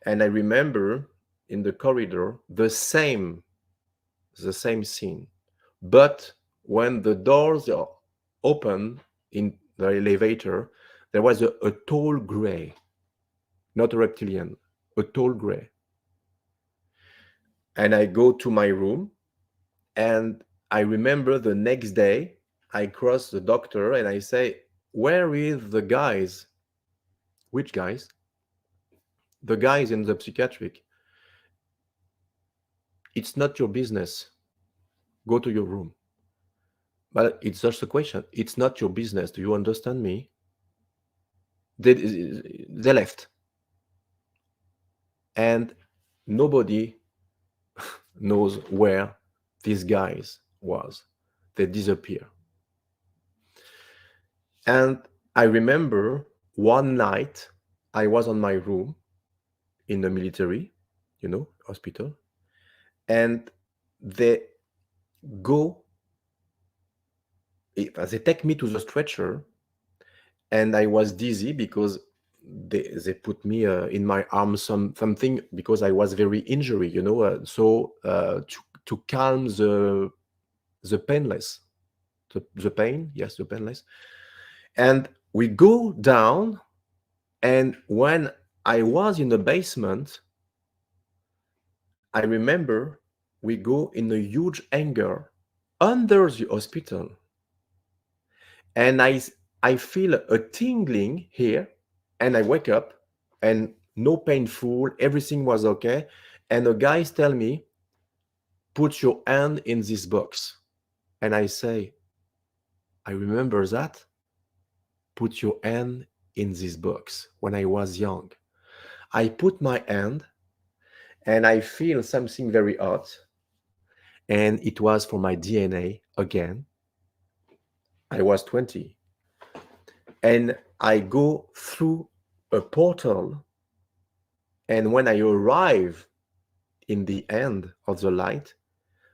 and I remember in the corridor the same scene, but when the doors are open in the elevator, there was a tall gray, not a reptilian, a tall gray. And I go to my room, and I remember the next day I cross the doctor and I say, where is the guys? Which guys? The guys in the psychiatric. It's not your business. Go to your room. But it's just a question. It's not your business. Do you understand me? They left. And nobody knows where these guys was. They disappear. And I remember one night I was on my room in the military, hospital, and they take me to the stretcher, and I was dizzy because they put me in my arm something because I was very injured, so to calm the painless, the pain, yes, the painless. And we go down, and when I was in the basement, I remember we go in a huge hangar under the hospital, and I feel a tingling here, and I wake up, and no painful, everything was okay. And the guys tell me, put your hand in this box. And I say, I remember that. Put your hand in this box when I was young. I put my hand, and I feel something very hot. and it was for my DNA again. I was 20. And I go through a portal, and when I arrive in the end of the light,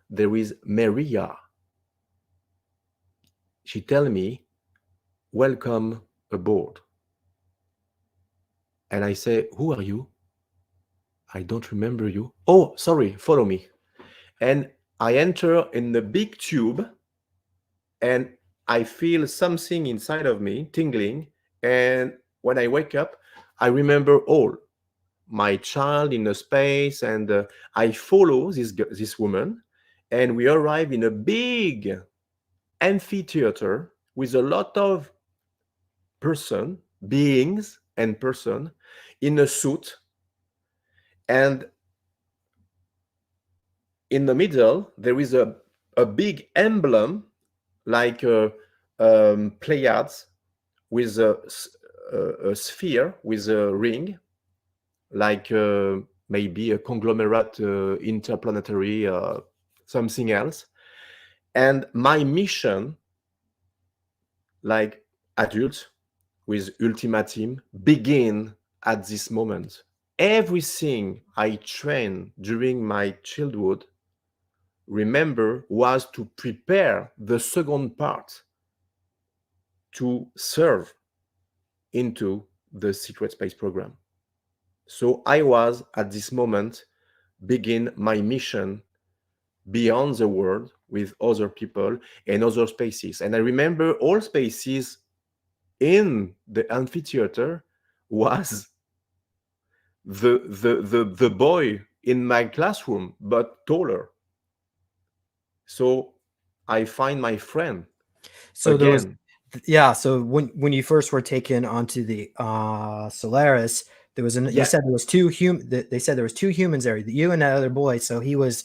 there is Maria. She tell me, welcome aboard. And I say, who are you? I don't remember you. Oh, sorry, follow me. And I enter in the big tube, and I feel something inside of me tingling. And when I wake up, I remember all my child in the space, and I follow this woman, and we arrive in a big amphitheater with a lot of beings and person in a suit, and in the middle there is a big emblem like Pleiades with a sphere with a ring, like maybe a conglomerate interplanetary something else. And my mission, like adult with ULTIMA team, begin at this moment. Everything I trained during my childhood, remember, was to prepare the second part to serve into the secret space program. So I was at this moment begin my mission beyond the world with other people and other spaces. And I remember all spaces in the amphitheater was the boy in my classroom, but taller. So I find my friend So there was, again. yeah. So when you first were taken onto the Solaris, there was you said there was two they said there was two humans there, you and that other boy. So he was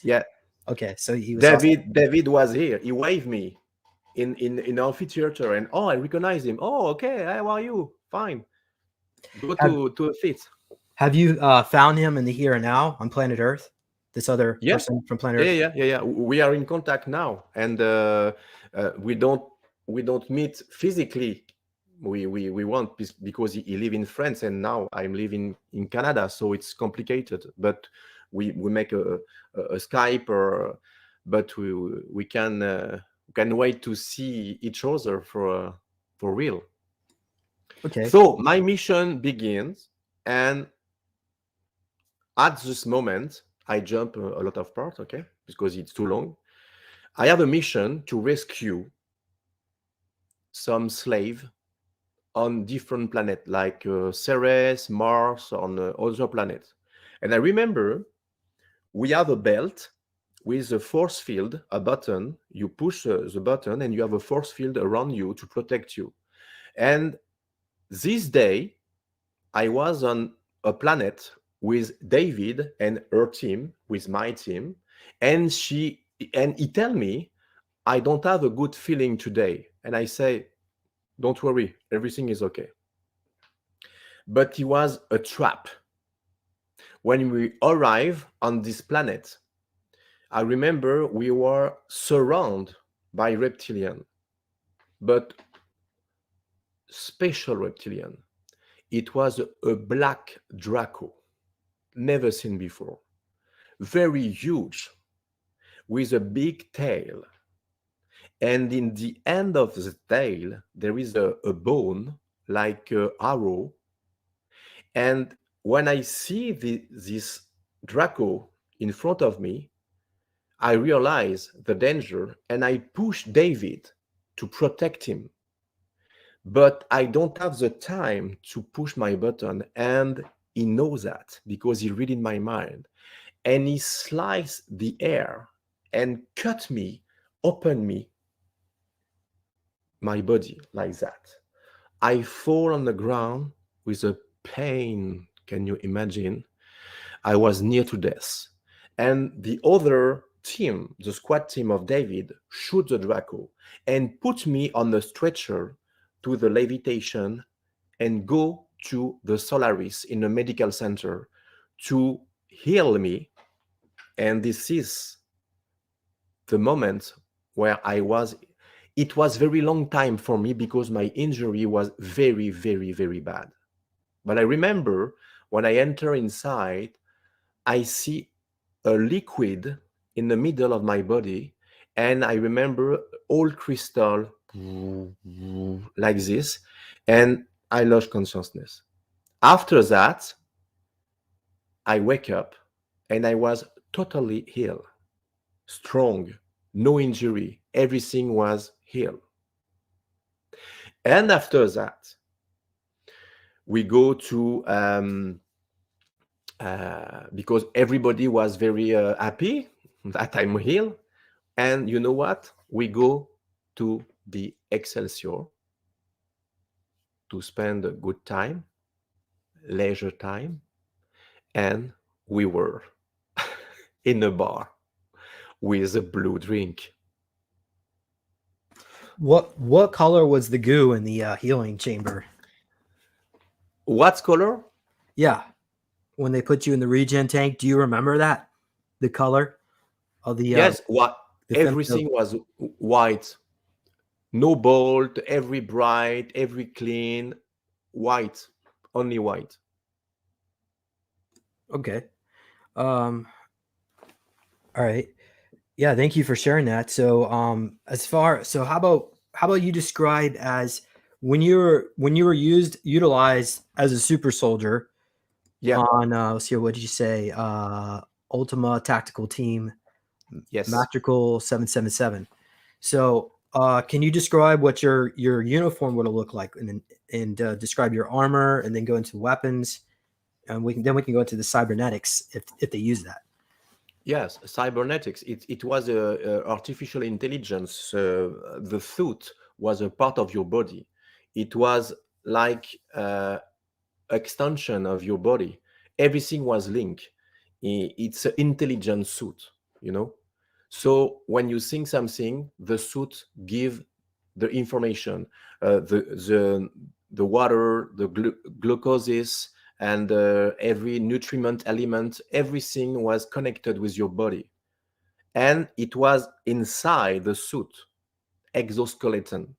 okay. So he was also David was here. He waved me in amphitheater, and I recognize him. Oh, okay. How are you? Fine. Go to a fit. Have you found him in the here and now on planet Earth? This other person from planet Earth? Yeah. We are in contact now, and we don't meet physically. We want, because he live in France, and now I'm living in Canada, so it's complicated. But we make a Skype, but we can wait to see each other for real. Okay. So my mission begins, and at this moment, I jump a lot of parts, okay, because it's too long. I have a mission to rescue some slave on different planets, like Ceres, Mars, on other planets. And I remember we have a belt with a force field, a button. You push the button, and you have a force field around you to protect you. And this day, I was on a planet with David and her team, with my team, and he tell me, I don't have a good feeling today. And I say, don't worry, everything is okay. But it was a trap. When we arrive on this planet, I remember we were surrounded by reptilian, but special reptilian. It was a black Draco, never seen before, very huge, with a big tail. And in the end of the tail, there is a bone like an arrow. And when I see this Draco in front of me, I realize the danger, and I push David to protect him. But I don't have the time to push my button, and he knows that because he read in my mind. And he sliced the air and cut me, open me, my body like that. I fall on the ground with a pain. Can you imagine? I was near to death. And the other team, the squad team of David, shoot the Draco and put me on the stretcher to the levitation and go to the Solaris in a medical center to heal me. And this is the moment where it was very long time for me because my injury was very, very, very bad. But I remember when I enter inside, I see a liquid in the middle of my body, and I remember all crystal like this, and I lost consciousness. After that, I wake up and I was totally healed, strong, no injury, everything was healed. And after that, we go to because everybody was very happy that I'm healed. And you know what? We go to the Excelsior to spend a good time, leisure time, and we were in a bar with a blue drink. What color was the goo in the healing chamber? What color? Yeah, when they put you in the regen tank, do you remember that? The color of Yes, what the everything was white. No bolt, every bright, every clean, white, only white. Okay. All right. Yeah, thank you for sharing that. So, so how about you describe as when you were utilized as a super soldier Yeah. on let's see, what did you say? Ultima Tactical Team Yes. Matricule 777. So, can you describe what your uniform would have looked like, and describe your armor, and then go into weapons, and we can go into the cybernetics if they use that. Yes, cybernetics. It was a artificial intelligence. The suit was a part of your body. It was like extension of your body. Everything was linked. It's an intelligent suit, you know. So when you think something, the suit give the information, the water, the glucoses, and every nutriment element, everything was connected with your body, and it was inside the suit, exoskeleton,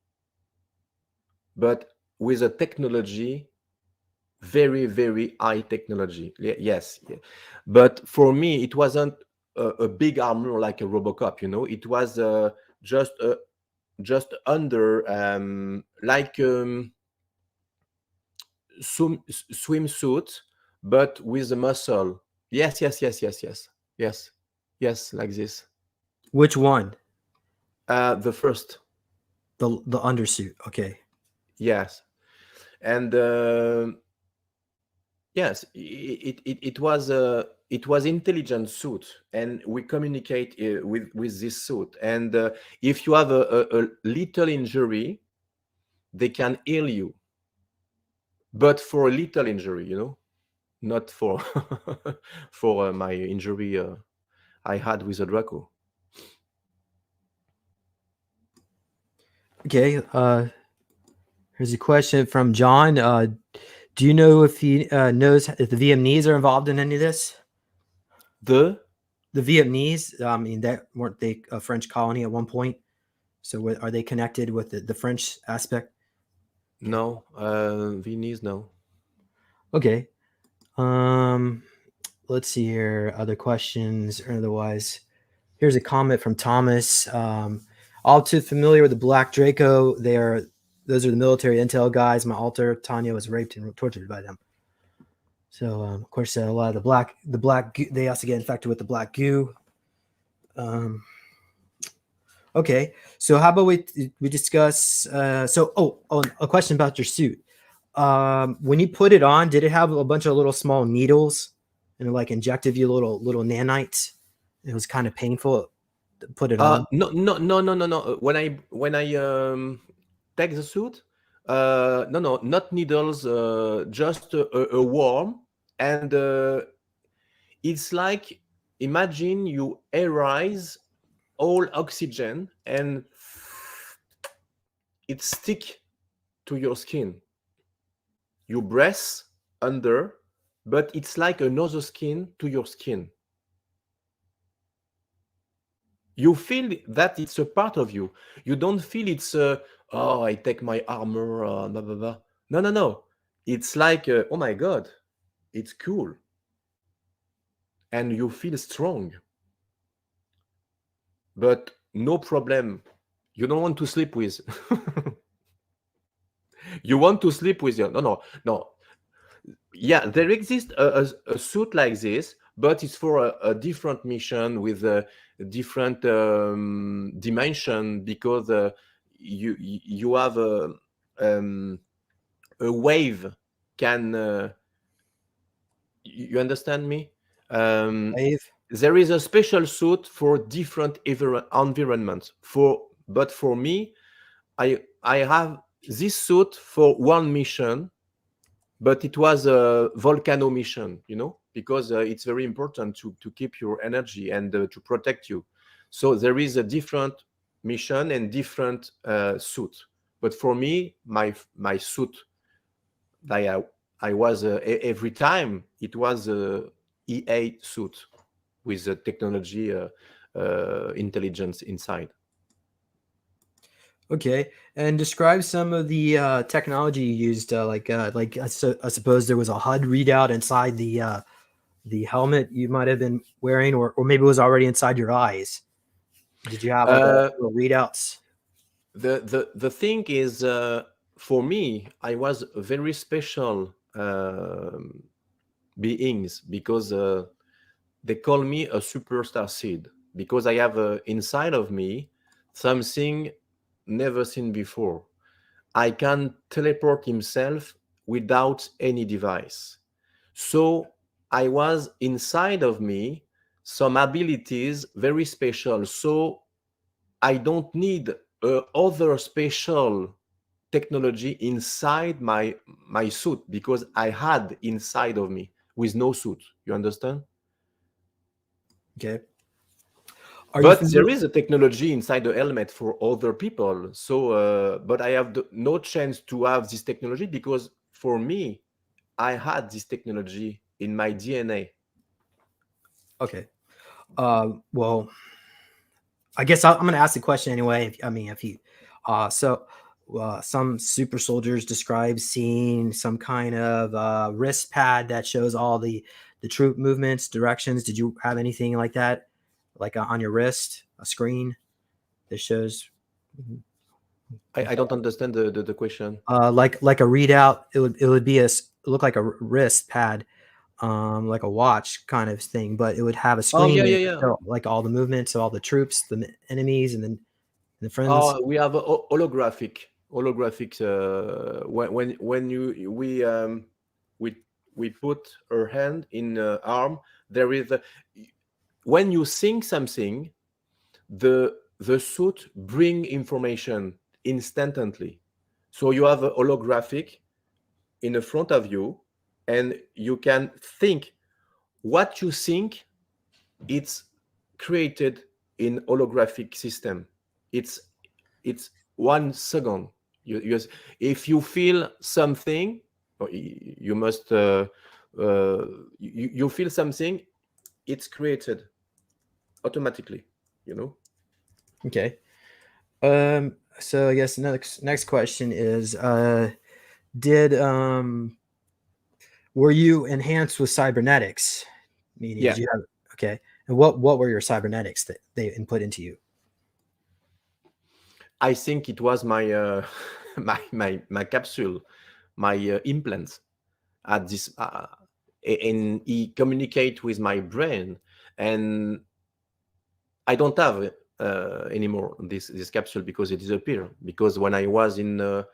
but with a technology very, very high technology. Yes, yeah. But for me it wasn't a big armor like a Robocop, you know. It was just under like swimsuit, but with the muscle. Yes, yes, yes, yes, yes, yes, yes, like this. Which one? The first. The undersuit. Okay. Yes. And yes, it was intelligent suit, and we communicate with this suit. And if you have a little injury, they can heal you, but for a little injury, you know, not for for my injury I had with a Draco. Okay. Here's a question from John. Do you know if he knows if the Vietnamese are involved in any of this? The Vietnamese, I mean, that weren't they a French colony at one point? So are they connected with the French aspect? No, Viennese, no. Okay. Let's see here. Other questions or otherwise. Here's a comment from Thomas. All too familiar with the Black Draco. Those are the military intel guys. My alter Tanya was raped and tortured by them. So of course, a lot of the black goo, they also get infected with the black goo. Okay, so how about we discuss? A question about your suit. When you put it on, did it have a bunch of little small needles and like injected you little nanites? It was kind of painful to put it on. No, no, no, no, no, no. When I take the suit, no, no, not needles, just a worm, and it's like, imagine you aerize all oxygen and it stick to your skin. You breathe under, but it's like another skin to your skin. You feel that it's a part of you. You don't feel it's oh, I take my armor, blah blah blah. No, no, no. It's like oh my god, it's cool, and you feel strong. But no problem. You don't want to sleep with. You want to sleep with your no. Yeah, there exists a suit like this, but it's for a different mission with a different dimension, because you have a wave can you understand me? Wave. There is a special suit for different environments. But for me, I have this suit for one mission, but it was a volcano mission, because it's very important to keep your energy and to protect you. So there is a different mission and different suit. But for me, my suit that I was every time, it was a EA suit with the technology intelligence inside. Okay, and describe some of the technology you used. I suppose there was a HUD readout inside the helmet you might have been wearing, or maybe it was already inside your eyes. Did you have like little readouts? The thing is, for me, I was very special beings, because they call me a superstar seed, because I have inside of me something never seen before. I can teleport himself without any device. So I was inside of me some abilities very special. So I don't need other special technology inside my suit, because I had inside of me with no suit. You understand? Okay. But there is a technology inside the helmet for other people. So, but I have no chance to have this technology, because for me, I had this technology in my DNA. Okay. Well, I guess I'm going to ask the question anyway. If you, some super soldiers describe seeing some kind of wrist pad that shows all the troop movements, directions. Did you have anything like that, like on your wrist, a screen that shows? I don't understand the question. Like a readout. It would be look like a wrist pad, like a watch kind of thing, but it would have a Oh, screen yeah, that yeah, would yeah. show like all the movements of all the troops, the enemies, and then the friends. We have a holographic. When we put our hand in arm, there is when you think something, the suit bring information instantly. So you have a holographic in the front of you, and you can think what you think. It's created in holographic system. It's 1 second. If you feel something, you must you feel something, it's created automatically. Okay. So I guess next question is, did were you enhanced with cybernetics? Meaning, Yeah, did you have okay? And what were your cybernetics that they input into you? I think it was my my capsule, my implants at this, and he communicate with my brain, and I don't have anymore this capsule, because it disappeared. Because when I was in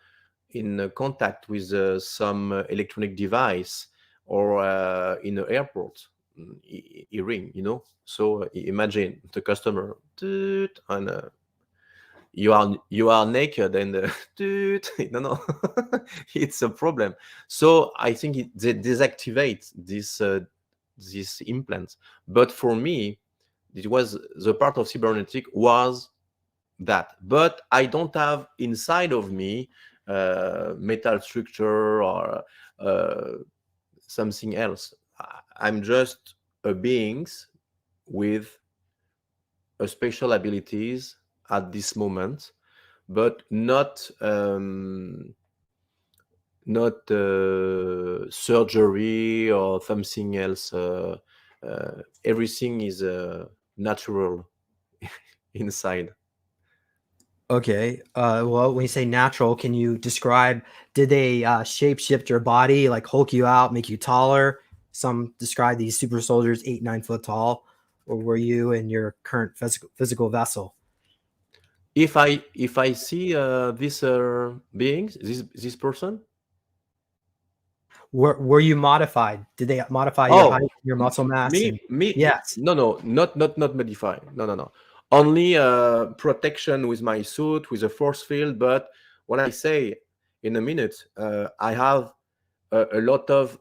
contact with some electronic device, or in the airport, he ring. So imagine the customer, and you are naked, and no, it's a problem. So I think they deactivate this implant. But for me, it was the part of cybernetic was that. But I don't have inside of me metal structure, or uh, something else. I'm just a beings with special abilities at this moment, but not surgery or something else. Everything is natural inside. Okay. Well, when you say natural, can you describe? Did they shape shift your body, like Hulk you out, make you taller? Some describe these super soldiers 8, 9 foot tall, or were you in your current physical vessel? If I see these beings, this person. Were you modified? Did they modify your Oh, height, your muscle mass? And me. yes. No, not modify. No. Only protection with my suit, with a force field. But when I say in a minute, I have a lot of.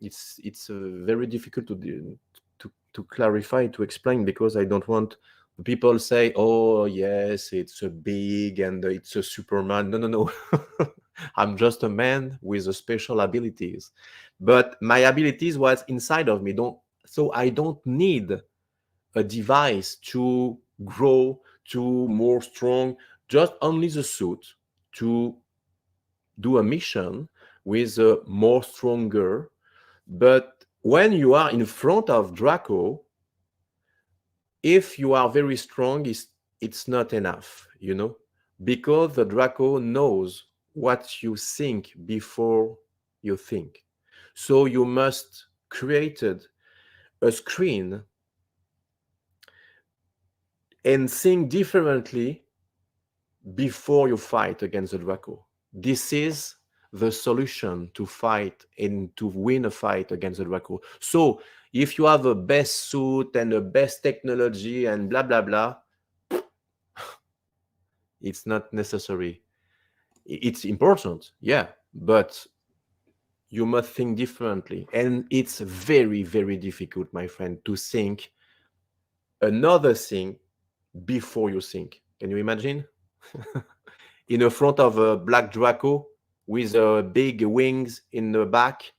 It's very difficult to clarify, to explain, because I don't want people say, "Oh yes, it's a big and it's a Superman." No. I'm just a man with a special abilities, but my abilities was inside of me. Don't So I don't need a device to grow to more strong. Just only the suit to do a mission with a more stronger. But when you are in front of Draco, if you are very strong, it's not enough, because the Draco knows what you think before you think. So you must create a screen and think differently before you fight against the Draco. This is the solution to fight and to win a fight against the Draco. So if you have a best suit and a best technology and blah blah blah, it's not necessary. It's important, yeah, but you must think differently. And it's very, very difficult, my friend, to think another thing before you think. Can you imagine? In the front of a black Draco with big wings in the back,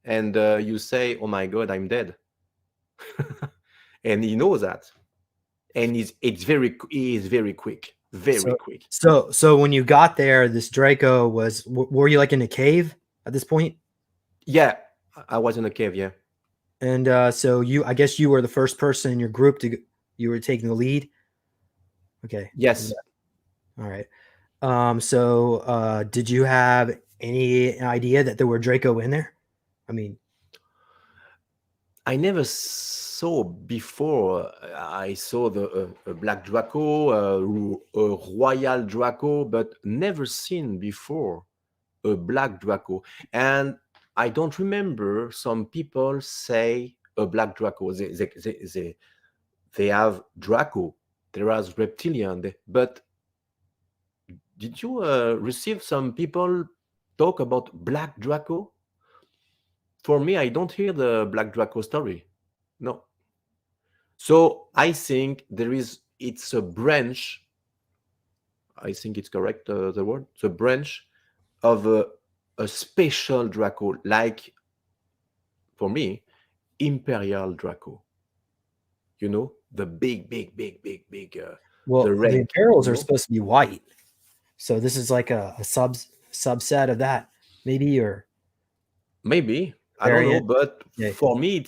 and you say, "Oh my God, I'm dead," and he knows that, and it's very quick, very So, quick. so when you got there, this Draco was. Were you like in a cave at this point? Yeah, I was in a cave. Yeah. And so I guess you were the first person in your group you were taking the lead. Okay. Yes. All right. So did you have any idea that there were Draco in there? I mean, I never saw before. I saw the black Draco, a royal Draco, but never seen before a black Draco. And I don't remember some people say a black Draco. They have Draco. There is reptilian. But did you receive some people talk about black Draco? For me, I don't hear the black Draco story. No. So I think it's a branch. I think it's correct, the word. It's a branch of a special Draco, like, for me, Imperial Draco. The big, well, the the red. Imperials are supposed to be white, so this is like a subset of that, maybe, or Maybe, I don't know, variant. but Yeah. for me, it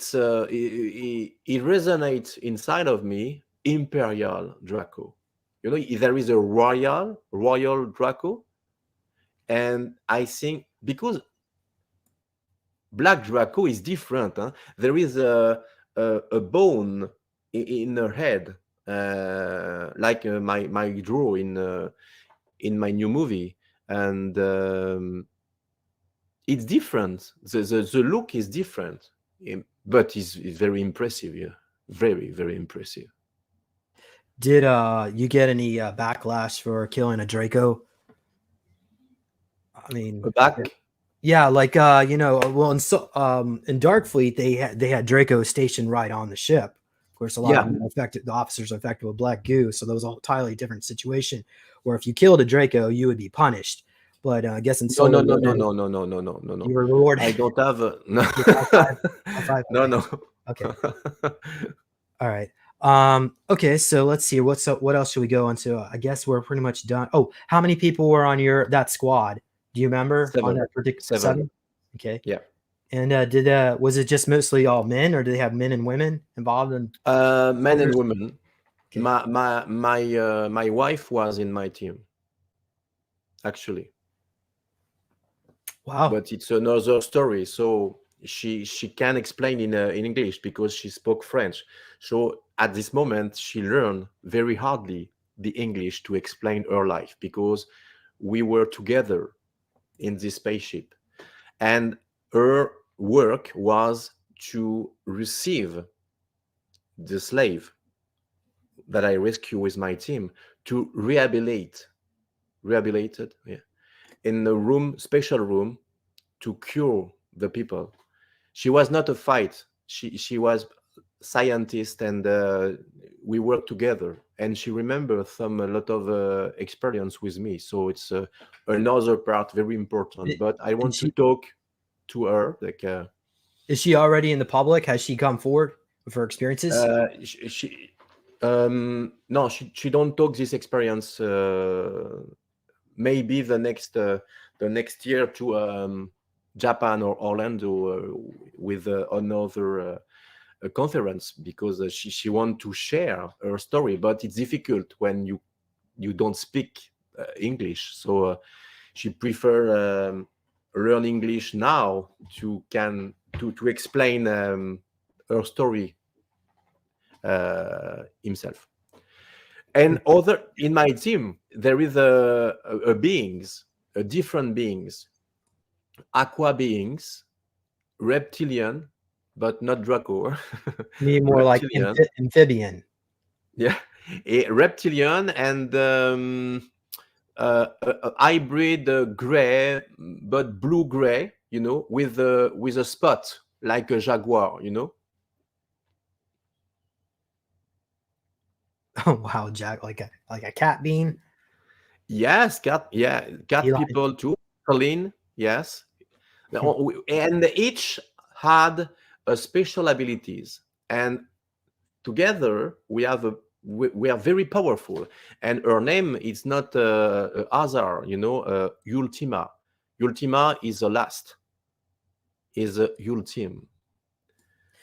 resonates inside of me. Imperial Draco. There is a royal Draco, and I think because Black Draco is different. Huh? There is a bone in her head, like my draw in my new movie, and it's different. The look is different, but it's very impressive. Yeah, very, very impressive. Did you get any backlash for killing a Draco? I mean, Back, yeah, like well, in Darkfleet they had Draco stationed right on the ship. Of course, a lot of yeah. them were affected. The officers are affected with black goo, so that was a entirely different situation. Where if you killed a Draco, you would be punished. But I guess in No, Solar no, no, no, Warden, no, no, no, no, no, no, you no. were rewarded. I don't have no. Okay, high five. High five. No, Okay. no. Okay. All right. Okay, so let's see. What's up? What else should we go into? I guess we're pretty much done. Oh, how many people were on that squad? Do you remember on Seven. that particular Seven. seven? Okay. Yeah. And was it just mostly all men, or do they have men and women involved in Men and soldiers? women. Okay. My wife was in my team, actually, Wow. but it's another story. So she can explain in English because she spoke French. So at this moment, she learned very hardly the English to explain her life because we were together in this spaceship, and her work was to receive the slave that I rescue with my team to rehabilitated, yeah, in a room, special room, to cure the people. She was not a fight. She was scientist, and we worked together. And she remembered a lot of experience with me. So it's another part very important. I- But I And want to she talk to her, like. is she already in the public? Has she come forward with her experiences? She no, she don't talk this experience. Maybe the next year to Japan or Orlando with another conference, because she want to share her story, but it's difficult when you don't speak English. So she prefer learn English now to explain her story himself. And other in my team, there is a beings, a different beings, aqua beings, reptilian, but not Draco. Me more like Reptilian, amphibian. yeah, a reptilian, and a hybrid gray, but blue gray, with a spot like a jaguar. Oh wow, Jack, like a cat bean. Yes, cat. Yeah, cat Eli- people too. Colleen, yes. And each had a special abilities, and together we are very powerful. And her name is not Azar, Ultima is the last, is Ultim.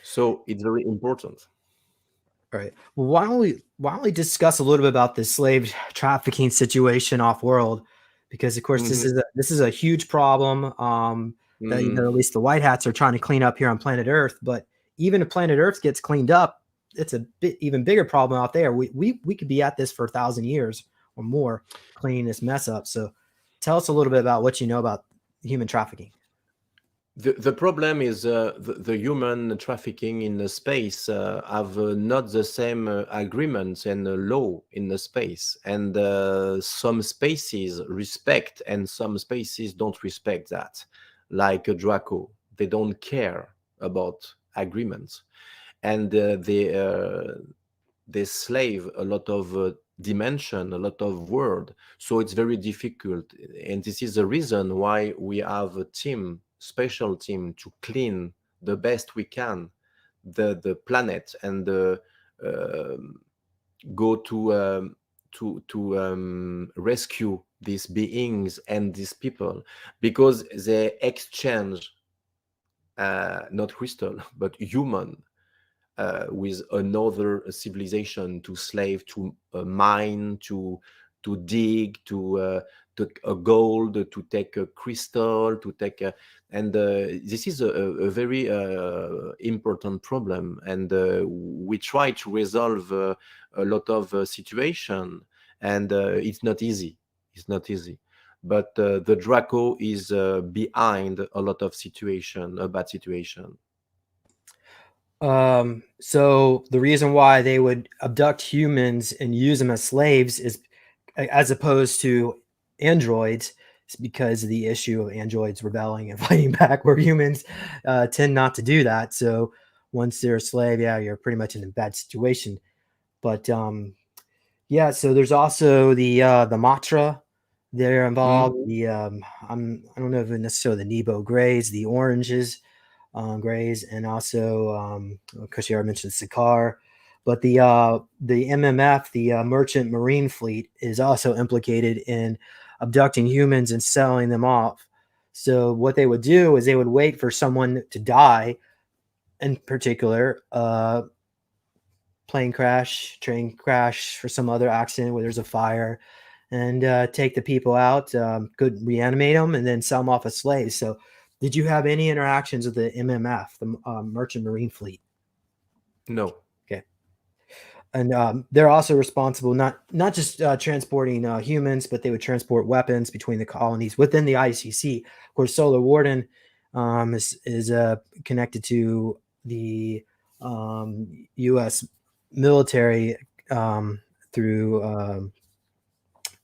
So it's very important. All right. Well, why don't we discuss a little bit about this slave trafficking situation off world? Because of course Hmm. this is a huge problem that Hmm. at least the white hats are trying to clean up here on planet Earth. But even if planet Earth gets cleaned up, it's a bit even bigger problem out there. We could be at this for 1,000 years or more cleaning this mess up. So tell us a little bit about what you know about human trafficking. The problem is the human trafficking in the space have not the same agreements and law in the space, and some spaces respect and some spaces don't respect that, like Draco. They don't care about agreements, and they slave a lot of dimension, a lot of word. So it's very difficult, and this is the reason why we have a team, special team, to clean the best we can the planet, and go to rescue these beings and these people, because they exchange not crystal but human with another civilization, to slave, to mine, to dig, to gold, to take a crystal, to take a, and this is a very important problem, and we try to resolve a lot of situation, and it's not easy. It's not easy. But the Draco is behind a lot of situation, a bad situation. So the reason why they would abduct humans and use them as slaves is, as opposed to androids, is because of the issue of androids rebelling and fighting back, where humans tend not to do that. So once they're a slave, yeah, you're pretty much in a bad situation. But yeah, so there's also the Matra. They're involved. Mhm. I don't know if it's necessarily the Nebo Greys, the oranges, Grays, and also of course you already mentioned Sakaar. But the MMF, the Merchant Marine Fleet, is also implicated in abducting humans and selling them off. So what they would do is they would wait for someone to die, in particular, plane crash, train crash, or some other accident where there's a fire, and take the people out, could reanimate them, and then sell them off as slaves. So, did you have any interactions with the MMF, the Merchant Marine Fleet? No. Okay, and they're also responsible not just transporting humans, but they would transport weapons between the colonies within the ICC. Of course, Solar Warden is connected to the U.S. military through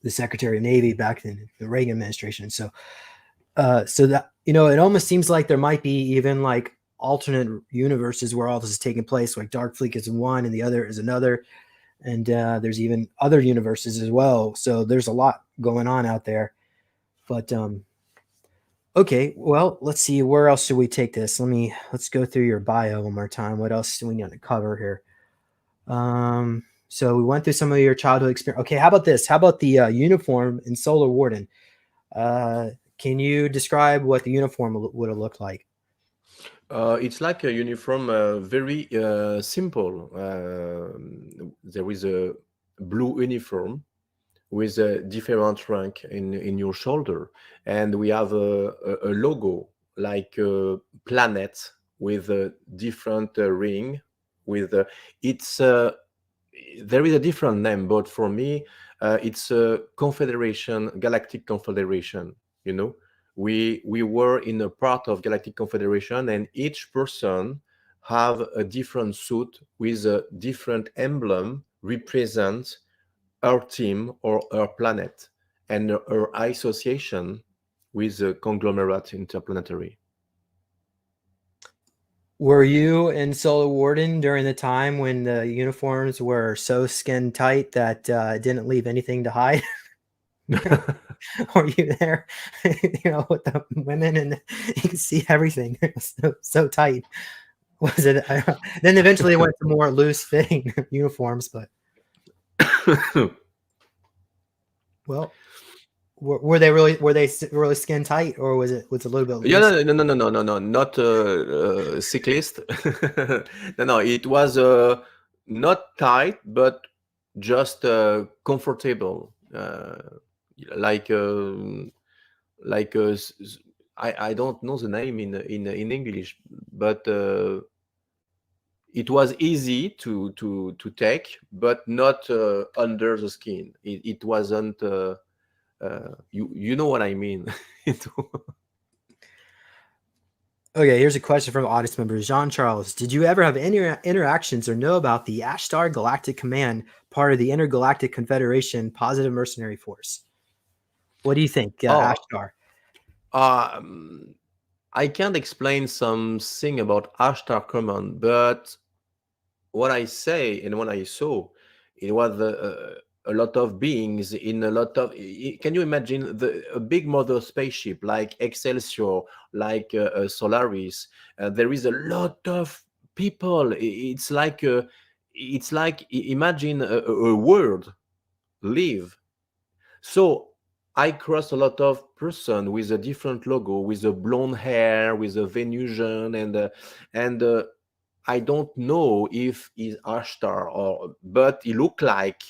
the Secretary of Navy back in the Reagan administration. So, so that it almost seems like there might be even like alternate universes where all this is taking place. Like Dark Fleet is one, and the other is another, and there's even other universes as well. So there's a lot going on out there. But okay, well, let's see, where else should we take this? Let's go through your bio one more time. What else do we need to cover here? So we went through some of your childhood experience. Okay, how about this? How about the uniform in Solar Warden? Can you describe what the uniform would have looked like? It's like a uniform, very simple. There is a blue uniform with a different rank in your shoulder, and we have a logo like a planet with a different ring. With it's there is a different name, but for me, it's a confederation, galactic confederation. You know, we were in a part of galactic confederation, and each person have a different suit with a different emblem represent our team or our planet, and our association with the conglomerate interplanetary. Were you in Solar Warden during the time when the uniforms were so skin tight that it didn't leave anything to hide? Were you there, with the women, and you could see everything? It was so tight. Was it? Then eventually it went to more loose fitting uniforms, but well, were they really skin tight, or was it a little bit loose? Yeah, no, not cyclist. No, it was not tight, but just comfortable. Like like I don't know the name in English, but it was easy to take, but not under the skin. It wasn't. You know what I mean. Okay, here's a question from audience member Jean Charles. Did you ever have any interactions or know about the Ashtar Galactic Command, part of the Intergalactic Confederation Positive Mercenary Force? What do you think, Ashtar? I can't explain something about Ashtar Command, but what I say and what I saw, it was a lot of beings in a lot of. Can you imagine a big mother spaceship like Excelsior, like Solaris? There is a lot of people. It's like imagine a world live. So I crossed a lot of person with a different logo, with a blonde hair, with a Venusian, and I don't know if he's Ashtar or, but he look like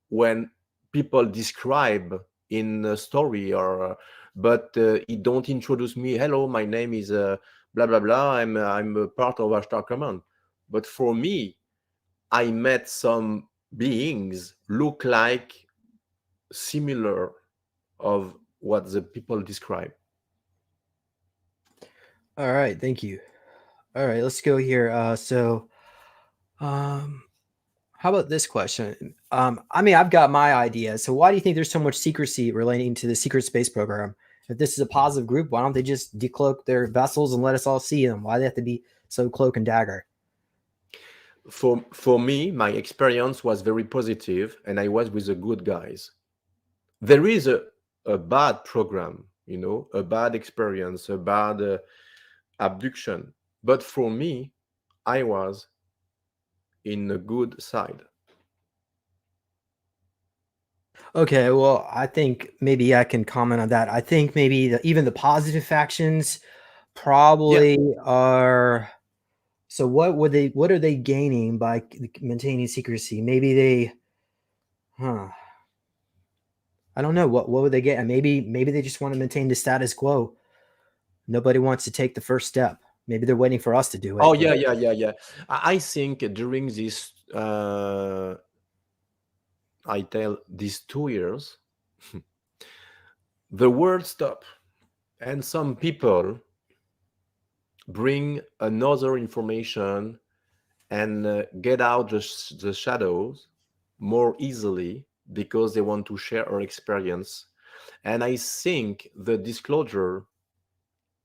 when people describe in a story or, but he don't introduce me. Hello, my name is blah blah blah. I'm a part of Ashtar Command. But for me, I met some beings look like similar of what the people describe. All right, thank you. All right, let's go here. How about this question? I mean, I've got my idea. So why do you think there's so much secrecy relating to the secret space program? If this is a positive group, why don't they just decloak their vessels and let us all see them? Why do they have to be so cloak and dagger? For me, my experience was very positive, and I was with the good guys. There is a bad program, a bad experience, a bad abduction. But for me, I was in a good side. Okay, well, I think maybe I can comment on that. I think maybe even the positive factions Yeah. probably are. So what are they gaining by maintaining secrecy? Maybe they, I don't know. What would they get? Maybe they just want to maintain the status quo. Nobody wants to take the first step. Maybe they're waiting for us to do Oh it. But yeah. I think during this I tell these 2 years, the world stop, and some people bring another information and get out the shadows more easily because they want to share our experience. And I think the disclosure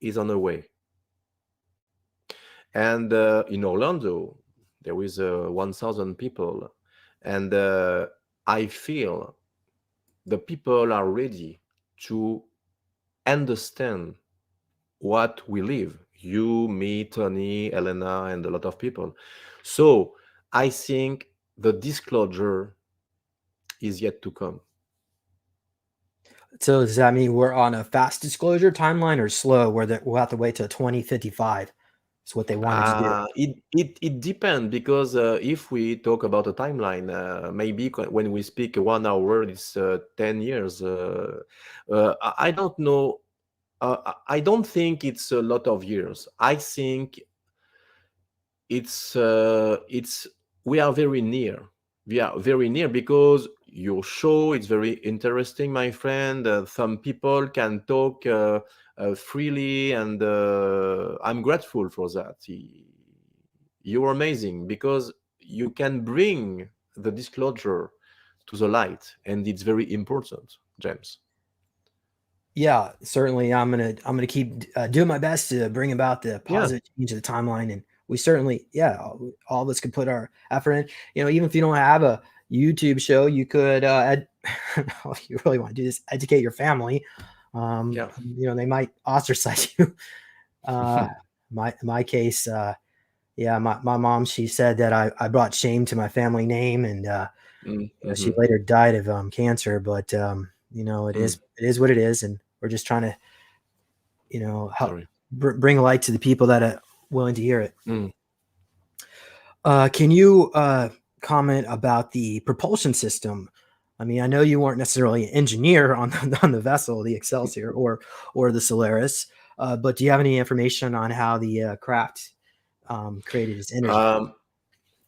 is on the way. And in Orlando, there is 1,000 people, and I feel the people are ready to understand what we live. You, me, Tony, Elena, and a lot of people. So I think the disclosure is yet to come. so does that mean we're on a fast disclosure timeline or slow, where we'll have to wait till 2055? It's what they wanted to do. It depends because if we talk about a timeline, maybe when we speak 1 hour, it's 10 years. I don't know. I don't think it's a lot of years. I think it's we are very near. We are very near because your show is very interesting, my friend. Some people can talk freely, and I'm grateful for that. You're amazing because you can bring the disclosure to the light, and it's very important, James. Yeah, certainly. I'm gonna keep doing my best to bring about the Yeah, positive change of the timeline, and we certainly, yeah, all of us could put our effort in. Even if you don't have a YouTube show, you could, if you really want to do this, educate your family. yeah. They might ostracize you. Uh, my case, yeah, my mom, she said that I brought shame to my family name, and she Mm-hmm. later died of cancer. But Mm, it is what it is, and we're just trying to help sorry. bring light to the people that are willing to hear it. Mm. Can you comment about the propulsion system? I mean, I know you weren't necessarily an engineer on on the vessel, the Excelsior, or the Solaris, but do you have any information on how the craft created its energy? Um,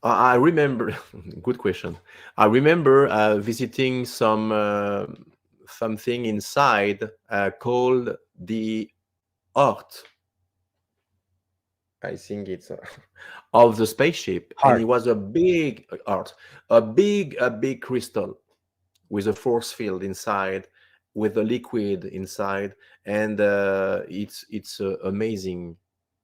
I remember. Good question. I remember visiting something inside called the art. I think it's of the spaceship, and it Heart. was a big art, a big crystal with a force field inside, with a liquid inside, and it's amazing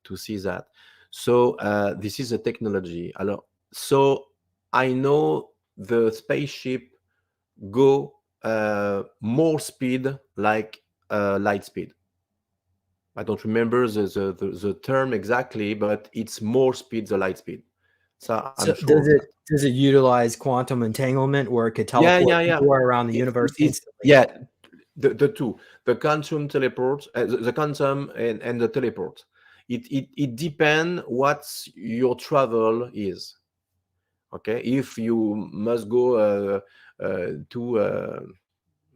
to see that. So this is a technology. Alors, so I know the spaceship go more speed like light speed. I don't remember the term exactly, but it's more speed than light speed. So I'm So sure of that. does it utilize quantum entanglement where it could Yeah, teleport yeah, yeah. anywhere around the universe It's instantly? yeah, the two, the quantum teleport, the quantum and the teleport. It depends what your travel is. Okay, if you must go to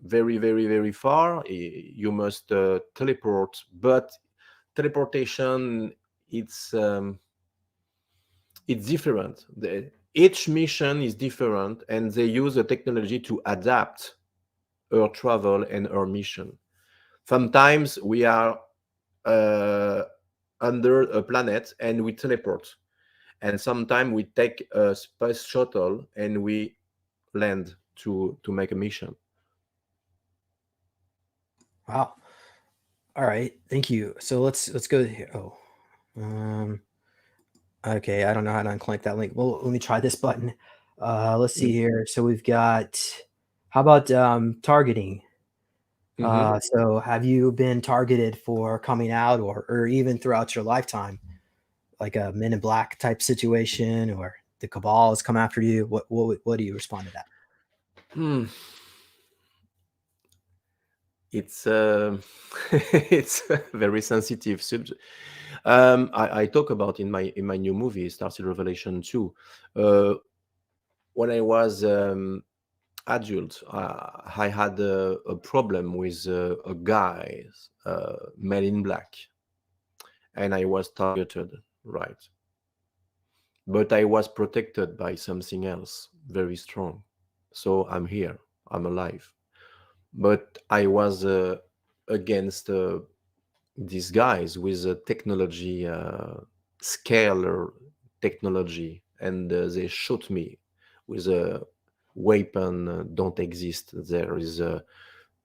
very far, you must teleport. But teleportation, it's um, it's different. Each mission is different, and they use the technology to adapt our travel and our mission. Sometimes we are uh, under a planet and we teleport, and sometimes we take a space shuttle and we land to make a mission. Wow. All right. Thank you. So let's go here. Oh, um, okay. I don't know how to unclick that link. Well, let me try this button. Let's see Mm. here. So we've got, how about targeting? Mhm. So have you been targeted for coming out, or even throughout your lifetime, like a Men in Black type situation, or? the cabal has come after you? What do you respond to that? It's it's a very sensitive subject. I talk about in my new movie, Starseed Revelation 2. When I was adult, I had a problem with a guy, man in black, and I was targeted, right? But I was protected by something else very strong. So I'm here, I'm alive. But I was against these guys with a technology, scalar technology, and they shot me with a weapon don't exist. There is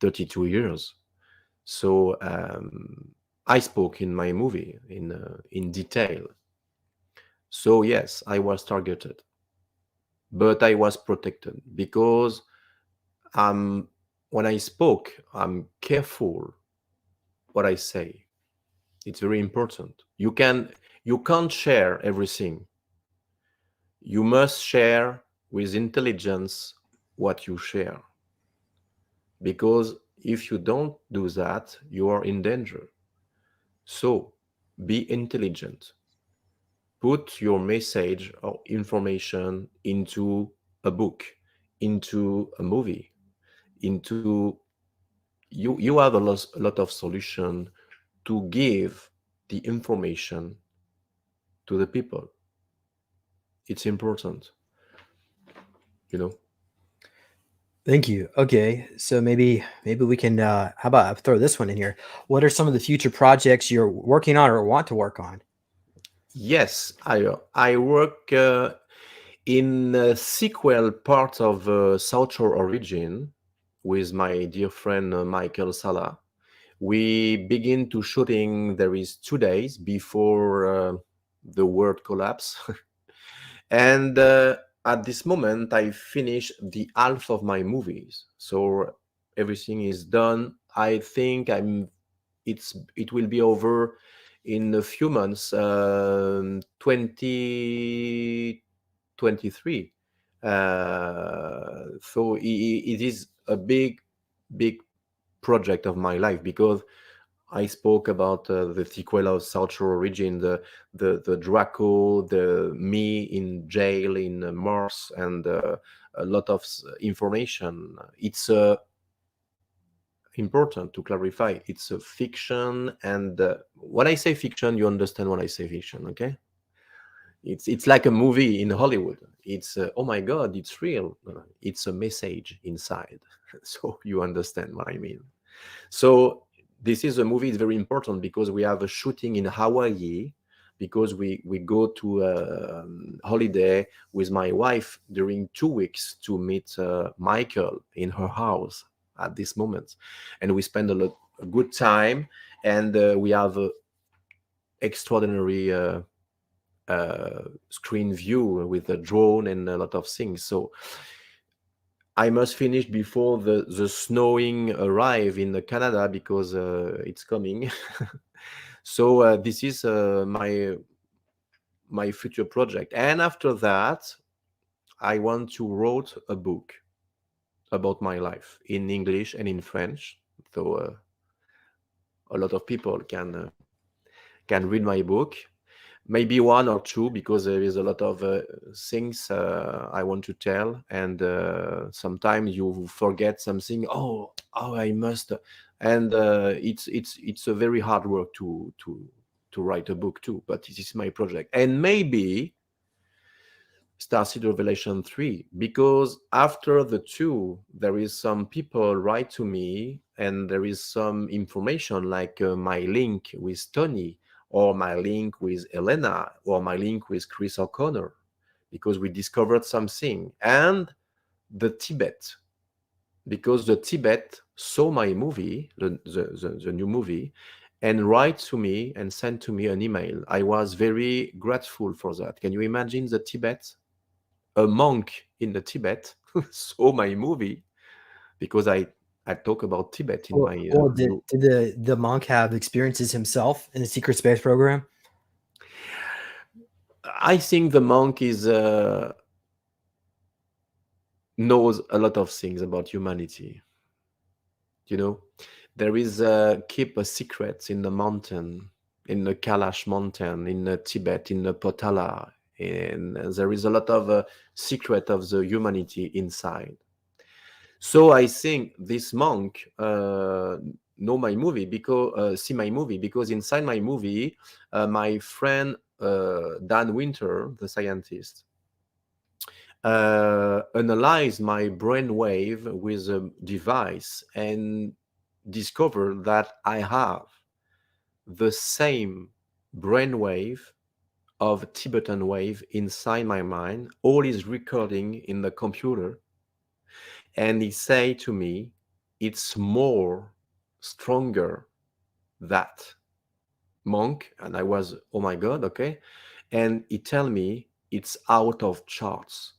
32 years. So I spoke in my movie in detail. So yes, I was targeted, but I was protected because when I spoke, I'm careful what I say. It's very important. You can't share everything. You must share with intelligence what you share. Because if you don't do that, you are in danger. So be intelligent. Put your message or information into a book, into a movie, into you have a lot of solution to give the information to the people. It's important, you know. Thank you. Okay, so maybe we can. How about I throw this one in here? What are some of the future projects you're working on or want to work on? Yes, I work in a sequel part of Solar Origin with my dear friend Michael Salla. We begin to shooting. There is 2 days before the world collapse, and at this moment I finish the half of my movies, so everything is done. I think it will be over in a few months, 2023. So it is a big project of my life because I spoke about the sequel of South Origin, the Draco, the me in jail in Mars, and a lot of information. It's important to clarify. It's a fiction, and when I say fiction, you understand when I say fiction, okay? It's like a movie in Hollywood. It's oh my God, it's real. It's a message inside, so you understand what I mean. So this is a movie. It's very important because we have a shooting in Hawaii, because we go to a holiday with my wife during 2 weeks to meet Michael in her house at this moment, and we spend a good time, and we have a extraordinary screen view with a drone and a lot of things. So I must finish before the snowing arrive in Canada, because it's coming. So this is my future project. And after that, I want to write a book about my life in English and in French. So a lot of people can read my book. Maybe one or two, because there is a lot of things I want to tell, and sometimes you forget something. Oh, I must, and it's a very hard work to write a book too. But this is my project, and maybe Starseed Revelation 3, because after the two, there is some people write to me, and there is some information like my link with Tony, or my link with Elena, or my link with Chris O'Connor, because we discovered something. And the Tibet, because the Tibet saw my movie, the new movie, and write to me and send to me an email. I was very grateful for that. Can you imagine the Tibet? A monk in the Tibet saw my movie, because I talk about Tibet in my Well, did the monk have experiences himself in the secret space program? I think the monk is knows a lot of things about humanity. You know, there is keep a secret in the mountain, in the Kalash mountain, in Tibet, in the Potala, and there is a lot of secret of the humanity inside. So I think this monk know my movie because see my movie because inside my movie, my friend Dan Winter, the scientist, analyzed my brainwave with a device and discovered that I have the same brainwave of Tibetan wave inside my mind. All is recording in the computer. And he say to me, it's more stronger that monk. And I was, oh my God, okay. And he tell me it's out of charts,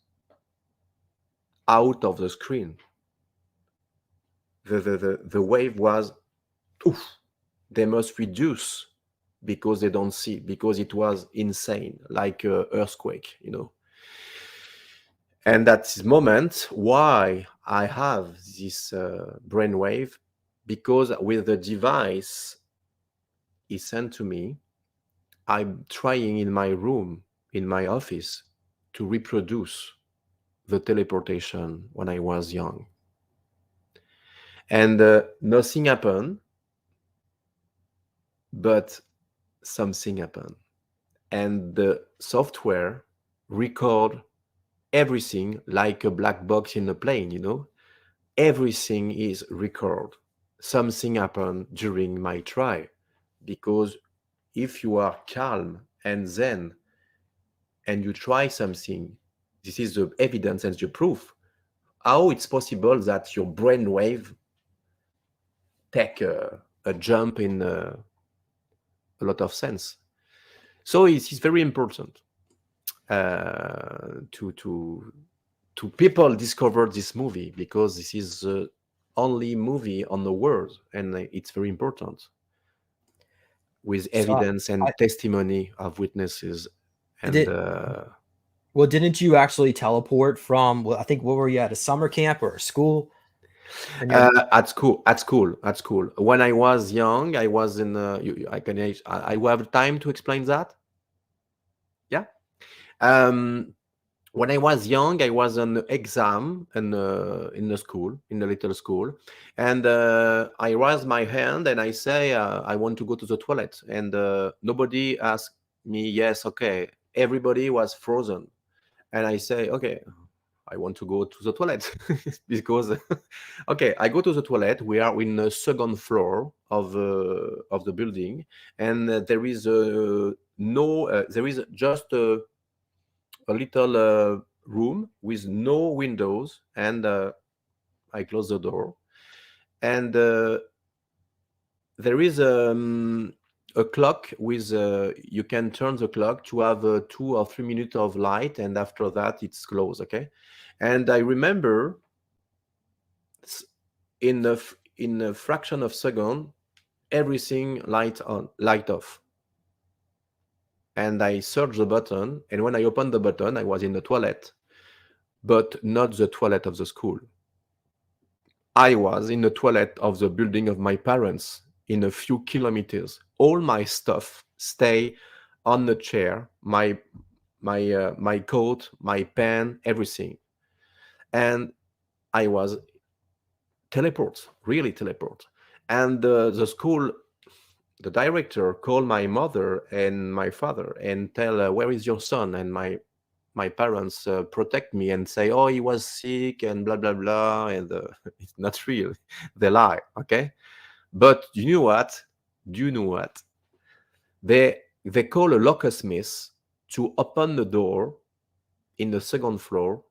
out of the screen. The wave was, oof, they must reduce because they don't see, because it was insane, like an earthquake, you know. And at this moment, why I have this brainwave, because with the device he sent to me, I'm trying in my room, in my office, to reproduce the teleportation when I was young. And nothing happened, but something happened. And the software record everything like a black box in a plane, you know. Everything is record. Something happened during my try, because if you are calm and zen and you try something, this is the evidence and the proof. How it's possible that your brainwave take a jump in a lot of sense. So it is very important to people discover this movie, because this is the only movie on the world, and it's very important, with So evidence and I testimony of witnesses. And did. Well, didn't you actually teleport from? Well, I think what were you at, a summer camp or a school? And you had to, at school. When I was young, I was in. I have time to explain that. Yeah. Um, when I was young, I was on exam in the school, in the little school, and I raised my hand and I say, I want to go to the toilet, and nobody asked me. Yes, okay. Everybody was frozen, and I say, okay, I want to go to the toilet because, okay, I go to the toilet. We are in the second floor of the building, and there is no, there is just a little room with no windows, and I close the door, and there is a clock with you can turn the clock to have 2 or 3 minutes of light, and after that it's closed. Okay, and I remember in a fraction of second everything light on, light off, and I searched the button, and when I opened the button I was in the toilet, but not the toilet of the school. I was in the toilet of the building of my parents in a few kilometers. All my stuff stay on the chair, my coat, my pen, everything. And I was teleport, really teleport. And the school, the director called my mother and my father and tell, where is your son? And my parents protect me and say, oh, he was sick and blah blah blah, and it's not real. They lie. Okay, but you know what? Do you know what? They call a locksmith to open the door in the second floor,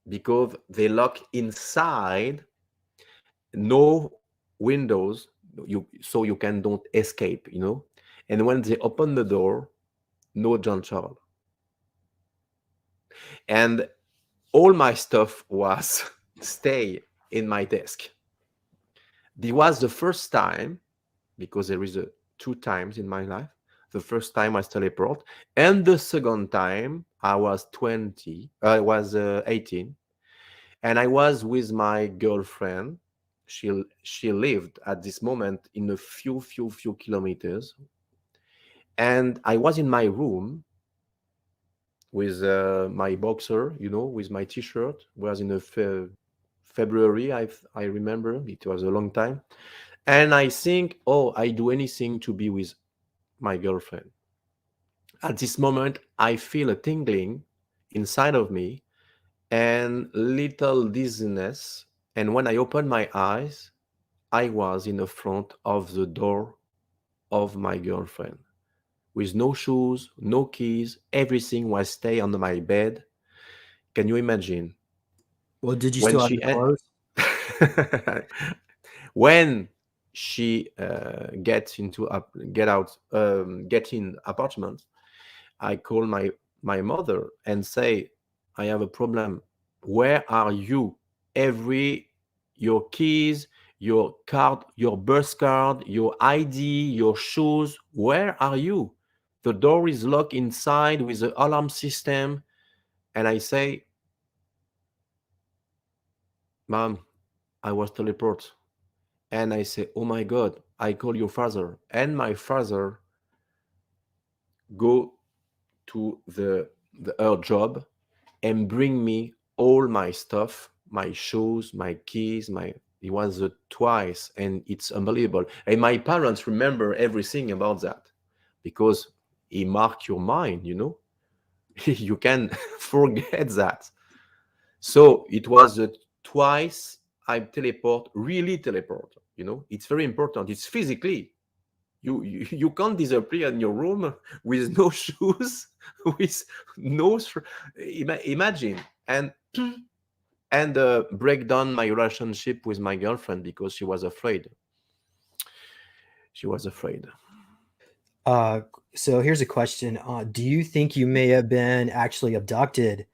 because they lock inside, no windows, so you can don't escape, you know. And when they open the door, no John Charles, and all my stuff was stay in my desk. This was the first time, because there is two times in my life, The first time I teleport, and the second time I was 20. I was 18, and I was with my girlfriend. She lived at this moment in a few kilometers, and I was in my room with my boxer, with my t-shirt. It was in February. I remember it was a long time, and I think, oh, I do anything to be with my girlfriend. At this moment, I feel a tingling inside of me and little dizziness. And when I opened my eyes, I was in the front of the door of my girlfriend with no shoes, no keys. Everything was stay on my bed. Can you imagine? Well, did you When still have she your clothes? when she get in apartment, I call my mother and say, I have a problem. Where are you? Your keys, your card, your birth card, your ID, your shoes, where are you? The door is locked inside with the alarm system. And I say, Mom, I was teleported. And I say, oh my God, I call your father. And my father go to her job and bring me all my stuff, my shoes, my keys, it was twice, and it's unbelievable. And my parents remember everything about that because he marked your mind, you can forget that. So it was twice I really teleport, it's very important. It's physically. You can't disappear in your room with no shoes, with no imagine. And break down my relationship with my girlfriend because she was afraid. So here's a question. Do you think you may have been actually abducted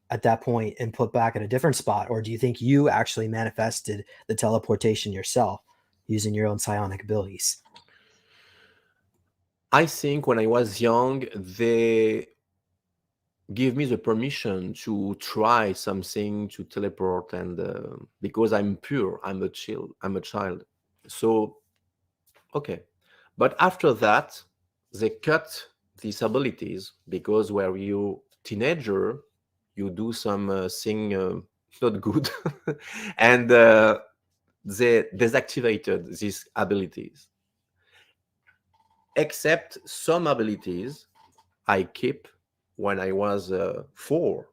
at that point and put back at a different spot? Or do you think you actually manifested the teleportation yourself using your own psionic abilities? I think when I was young, they give me the permission to try something to teleport, and because I'm pure, I'm a child. So okay, but after that they cut these abilities because where you teenager, you do some thing not good, and they deactivated these abilities, except some abilities I keep. When I was 4,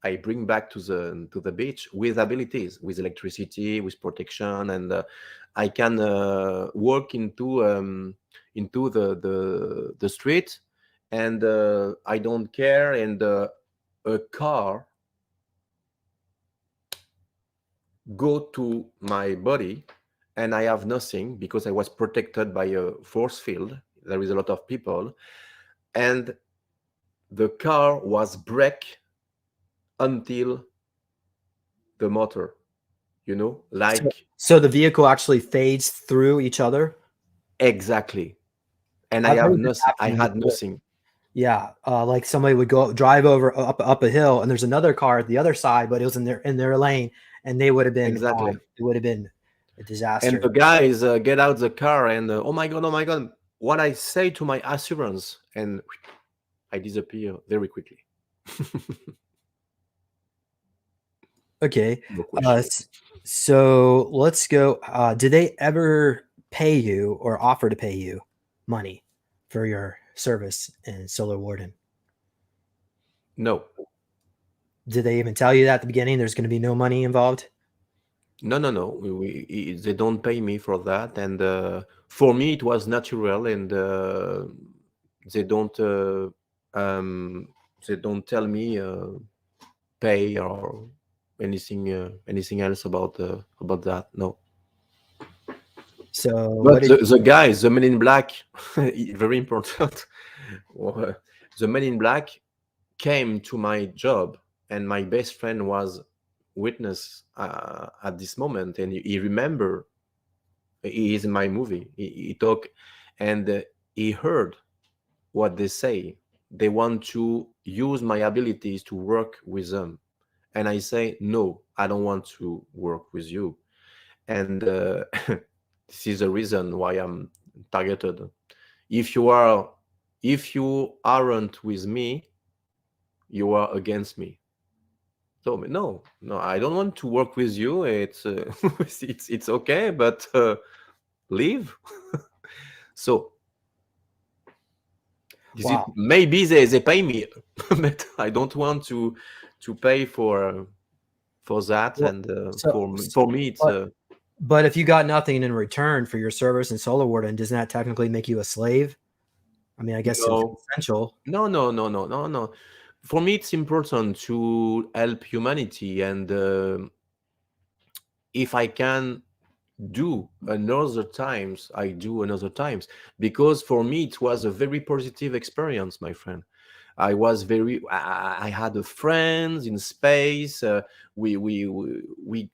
I bring back to the beach with abilities, with electricity, with protection, and I can walk into the street, and I don't care. And a car go to my body, and I have nothing because I was protected by a force field. There is a lot of people, and the car was break until the motor, So, like so the vehicle actually fades through each other? exactly. And I've heard this I happening had before. nothing. Yeah, like somebody would go drive over up a hill, and there's another car at the other side, but it was in their lane, and they would have been Exactly. it would have been a And disaster. the guys get out the car, and oh my God, oh my God. What I say to my assurance, and I disappear very quickly. Okay, No uh, question. s- so let's go. Did they ever pay you or offer to pay you money for your service in Solar Warden? No, Did they even tell you that at the beginning? There's going to be no money involved. no. They don't pay me for that, and for me it was natural, and they don't uh, um, they don't tell me pay or anything else about that. No. So what But did the guys, the Men in Black, very important. Well, the Men in Black came to my job, and my best friend was witness at this moment, and he remember. He is in my movie. He talk, and he heard what they say. They want to use my abilities to work with them. And I say, no, I don't want to work with you. And this is the reason why I'm targeted. If you are, if you aren't with me, you are against me. So no, no, I don't want to work with you. It's it's okay, but leave. So is it Wow. maybe they pay me, but I don't want to pay for that. Well, And so, for me, it's but if you got nothing in return for your service in Solar Warden, doesn't that technically make you a slave? I mean, I guess it's no, essential. no, no, no, no, no, no. For me, it's important to help humanity, and if I can do another times, I do another times, because for me it was a very positive experience, my friend. I was very, I had a friends in space. We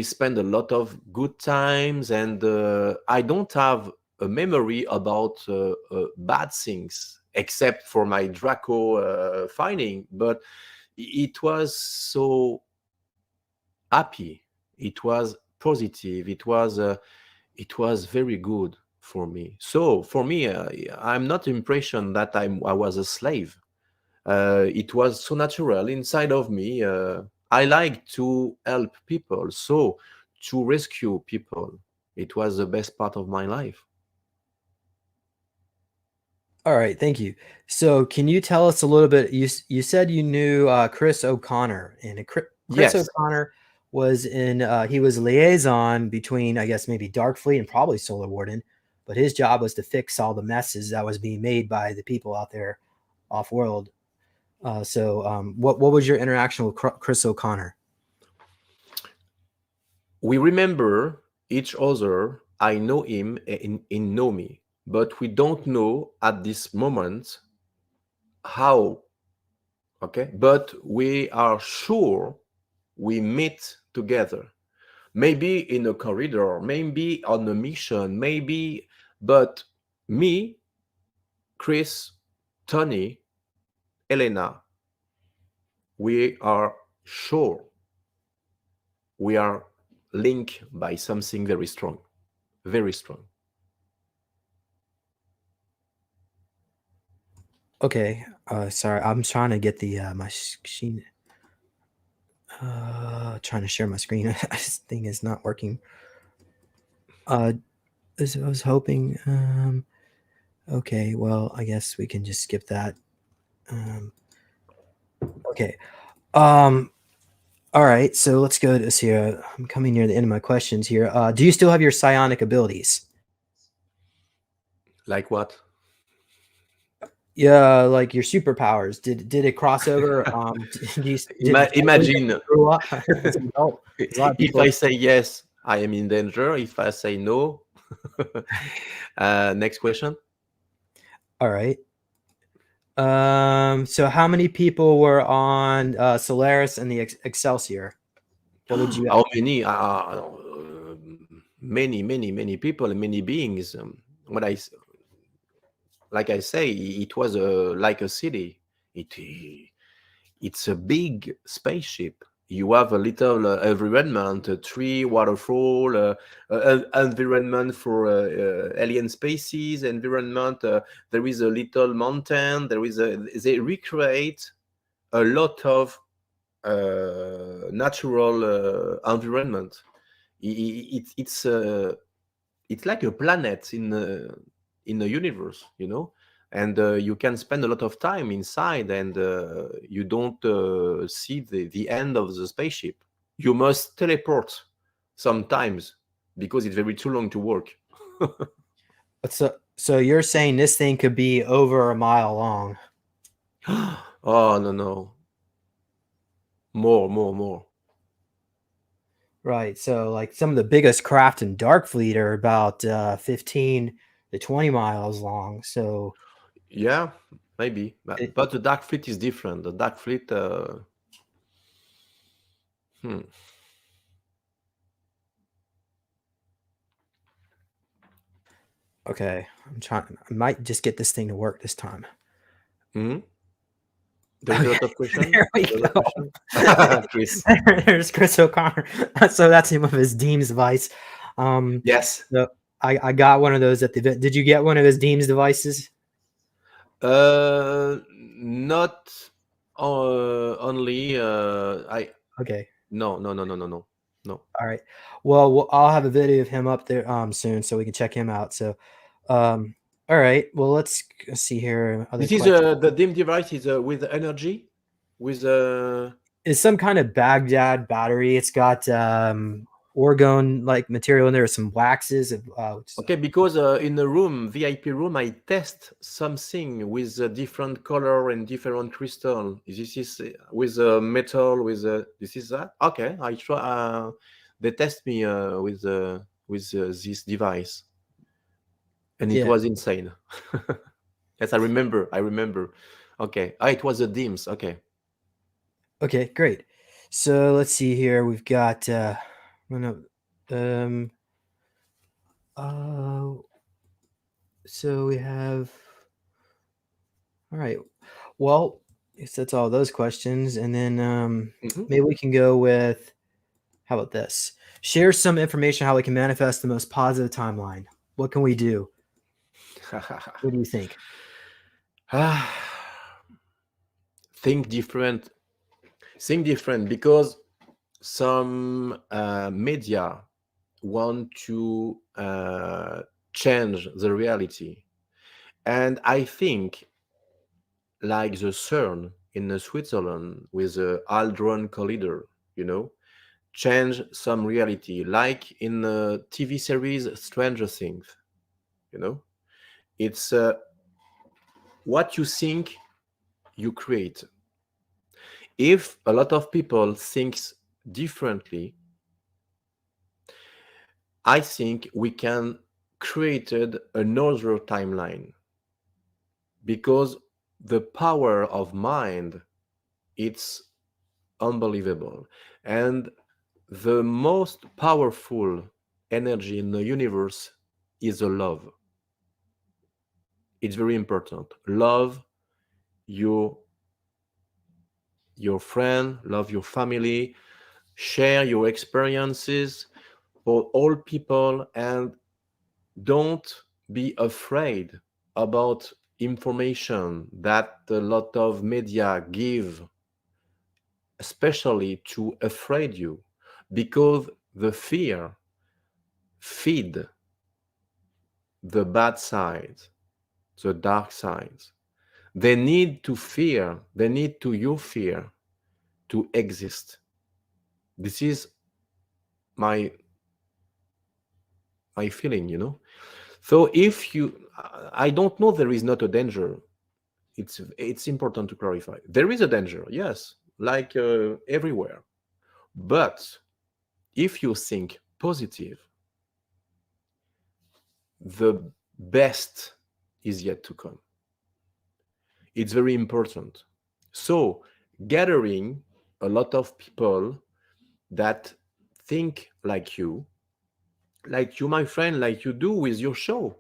spend a lot of good times, and I don't have a memory about bad things except for my Draco finding, but it was so happy. It was positive. It was very good for me. So for me, I'm not impression that I was a slave. It was so natural inside of me. I like to help people, so to rescue people, it was the best part of my life. All right, thank you. So, can you tell us a little bit? You said you knew Chris O'Connor, and Chris Yes. O'Connor was in. He was liaison between, I guess, maybe Darkfleet and probably Solar Warden, but his job was to fix all the messes that was being made by the people out there off world. What was your interaction with Chris O'Connor? We remember each other. I know him in know me, but we don't know at this moment how. Okay, but we are sure we meet together. Maybe in a corridor, maybe on a mission, maybe, but me, Chris, Tony, Elena, we are sure we are linked by something very strong, very strong. Okay, sorry, I'm trying to get the my screen. Trying to share my screen. This thing is not working. I was hoping. Okay, well, I guess we can just skip that. Okay. All right. So let's go to see. I'm coming near the end of my questions here. Do you still have your psionic abilities? Like what? Yeah, like your superpowers. Did it cross over? Did Imagine you grow up as an adult? 'Cause a lot of if people. I say yes, I am in danger. If I say no, next question. All right. So how many people were on Solaris and the Excelsior? What would you? How many? Many, many, many people, many beings. What like I say, it was like a city. It's a big spaceship. You have a little environment, a tree, waterfall, environment for alien species, environment. There is a little mountain. They recreate a lot of natural environment. It's like a planet in the universe, you know, and you can spend a lot of time inside, and you don't see the end of the spaceship. You must teleport sometimes because it's very too long to work. So you're saying this thing could be over a mile long? Oh no, no, more. Right. So like some of the biggest craft in Darkfleet are about 15 to 20 miles long. So Yeah, maybe, it, but the dark fleet is different. The dark fleet. Hmm. Okay, I'm trying. I might just get this thing to work this time. Mhm. There is a Okay, lot of question. there we A lot of go. question. Chris. There's Chris O'Connor. So that's him of his Deems device. Yes. So I got one of those at the event. Did you get one of his Deems devices? Not only. I Okay. No, no, no, no, no, no, no. All right. Well, I'll have a video of him up there soon, so we can check him out. So, all right. Well, let's see here. Other This is questions. the dim device is with energy, with Is some kind of Baghdad battery. It's got orgone like material in there, some waxes. Okay, because in the room, VIP room, I test something with a different color and different crystal. This is with metal, with this is that. Okay, I try. They test me with this device, and it Yeah. was insane. Yes, I remember. I remember. Okay. Ah, it was the DIMS. Okay. Okay. Great. So let's see here. We've got. No, um. Uh. So we have. All right. Well, I guess that's all those questions, and then Mhm. maybe we can go with. How about this? Share some information how we can manifest the most positive timeline. What can we do? What do you think? Ah, think different. Think different because some media want to change the reality, and I think like the CERN in Switzerland with the Hadron Collider, you know, change some reality, like in the TV series Stranger Things. You know, it's what you think you create. If a lot of people thinks differently, I think we can created another timeline because the power of mind, it's unbelievable. And the most powerful energy in the universe is the love. It's very important. Love your friend, love your family, share your experiences for all people, and don't be afraid about information that a lot of media give, especially to afraid you, because the fear feed the bad side, the dark side. They need to fear, they need to your fear to exist. This is my feeling, you know. So if you, I don't know, there is not a danger. It's important to clarify. There is a danger, yes, like everywhere. But if you think positive, the best is yet to come. It's very important. So gathering a lot of people that think like you, my friend, like you do with your show.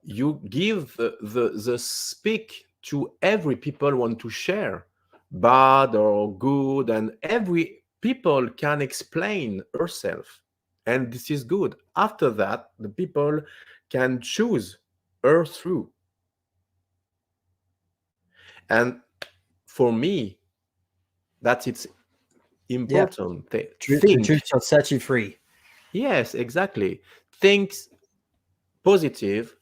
You give the speak to every people want to share, bad or good, and every people can explain herself, and this is good. After that, the people can choose her through. And for me, that's it's Yeah. important. The truth Think, shall set you free. yes, exactly. Think positive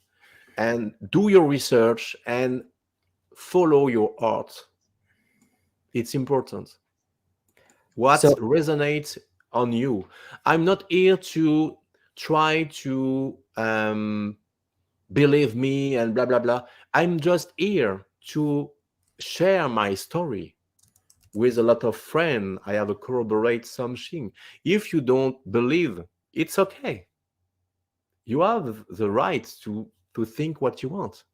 and do your research and follow your art. It's important. What So resonates on you. I'm not here to try to believe me and blah blah blah. I'm just here to share my story with a lot of friends. I have a corroborate something. If you don't believe, it's okay. You have the right to think what you want.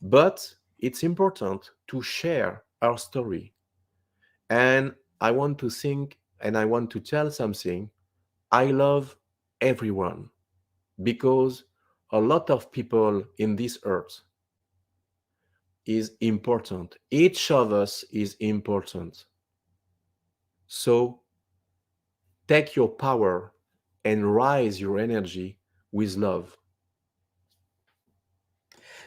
But it's important to share our story. And I want to think and I want to tell something. I love everyone because a lot of people in this earth is important. Each of us is important. So take your power and rise your energy with love.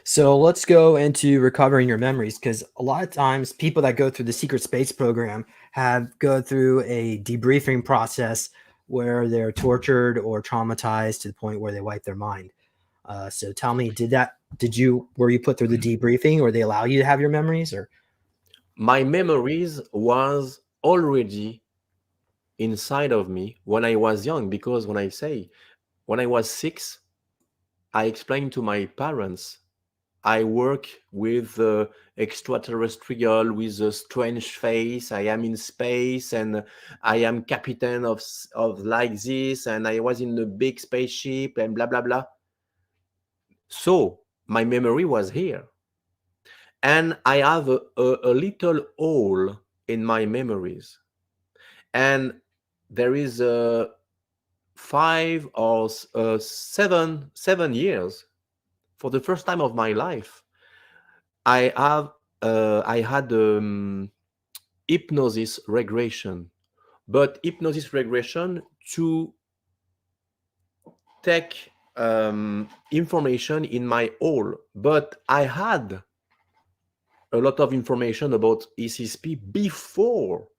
So let's go into recovering your memories, because a lot of times people that go through the secret space program have go through a debriefing process where they're tortured or traumatized to the point where they wipe their mind. So tell me, were you put through the debriefing, or they allow you to have your memories, or? My memories was already inside of me when I was young, because when I was 6, I explained to my parents I work with extraterrestrial with a strange face. I am in space and I am captain of like this, and I was in a big spaceship and blah blah blah. So my memory was here, and I have a little hole in my memories, and there is 7 years for the first time of my life. I had hypnosis regression, but hypnosis regression to take information in my hole. But I had a lot of information about ECSP before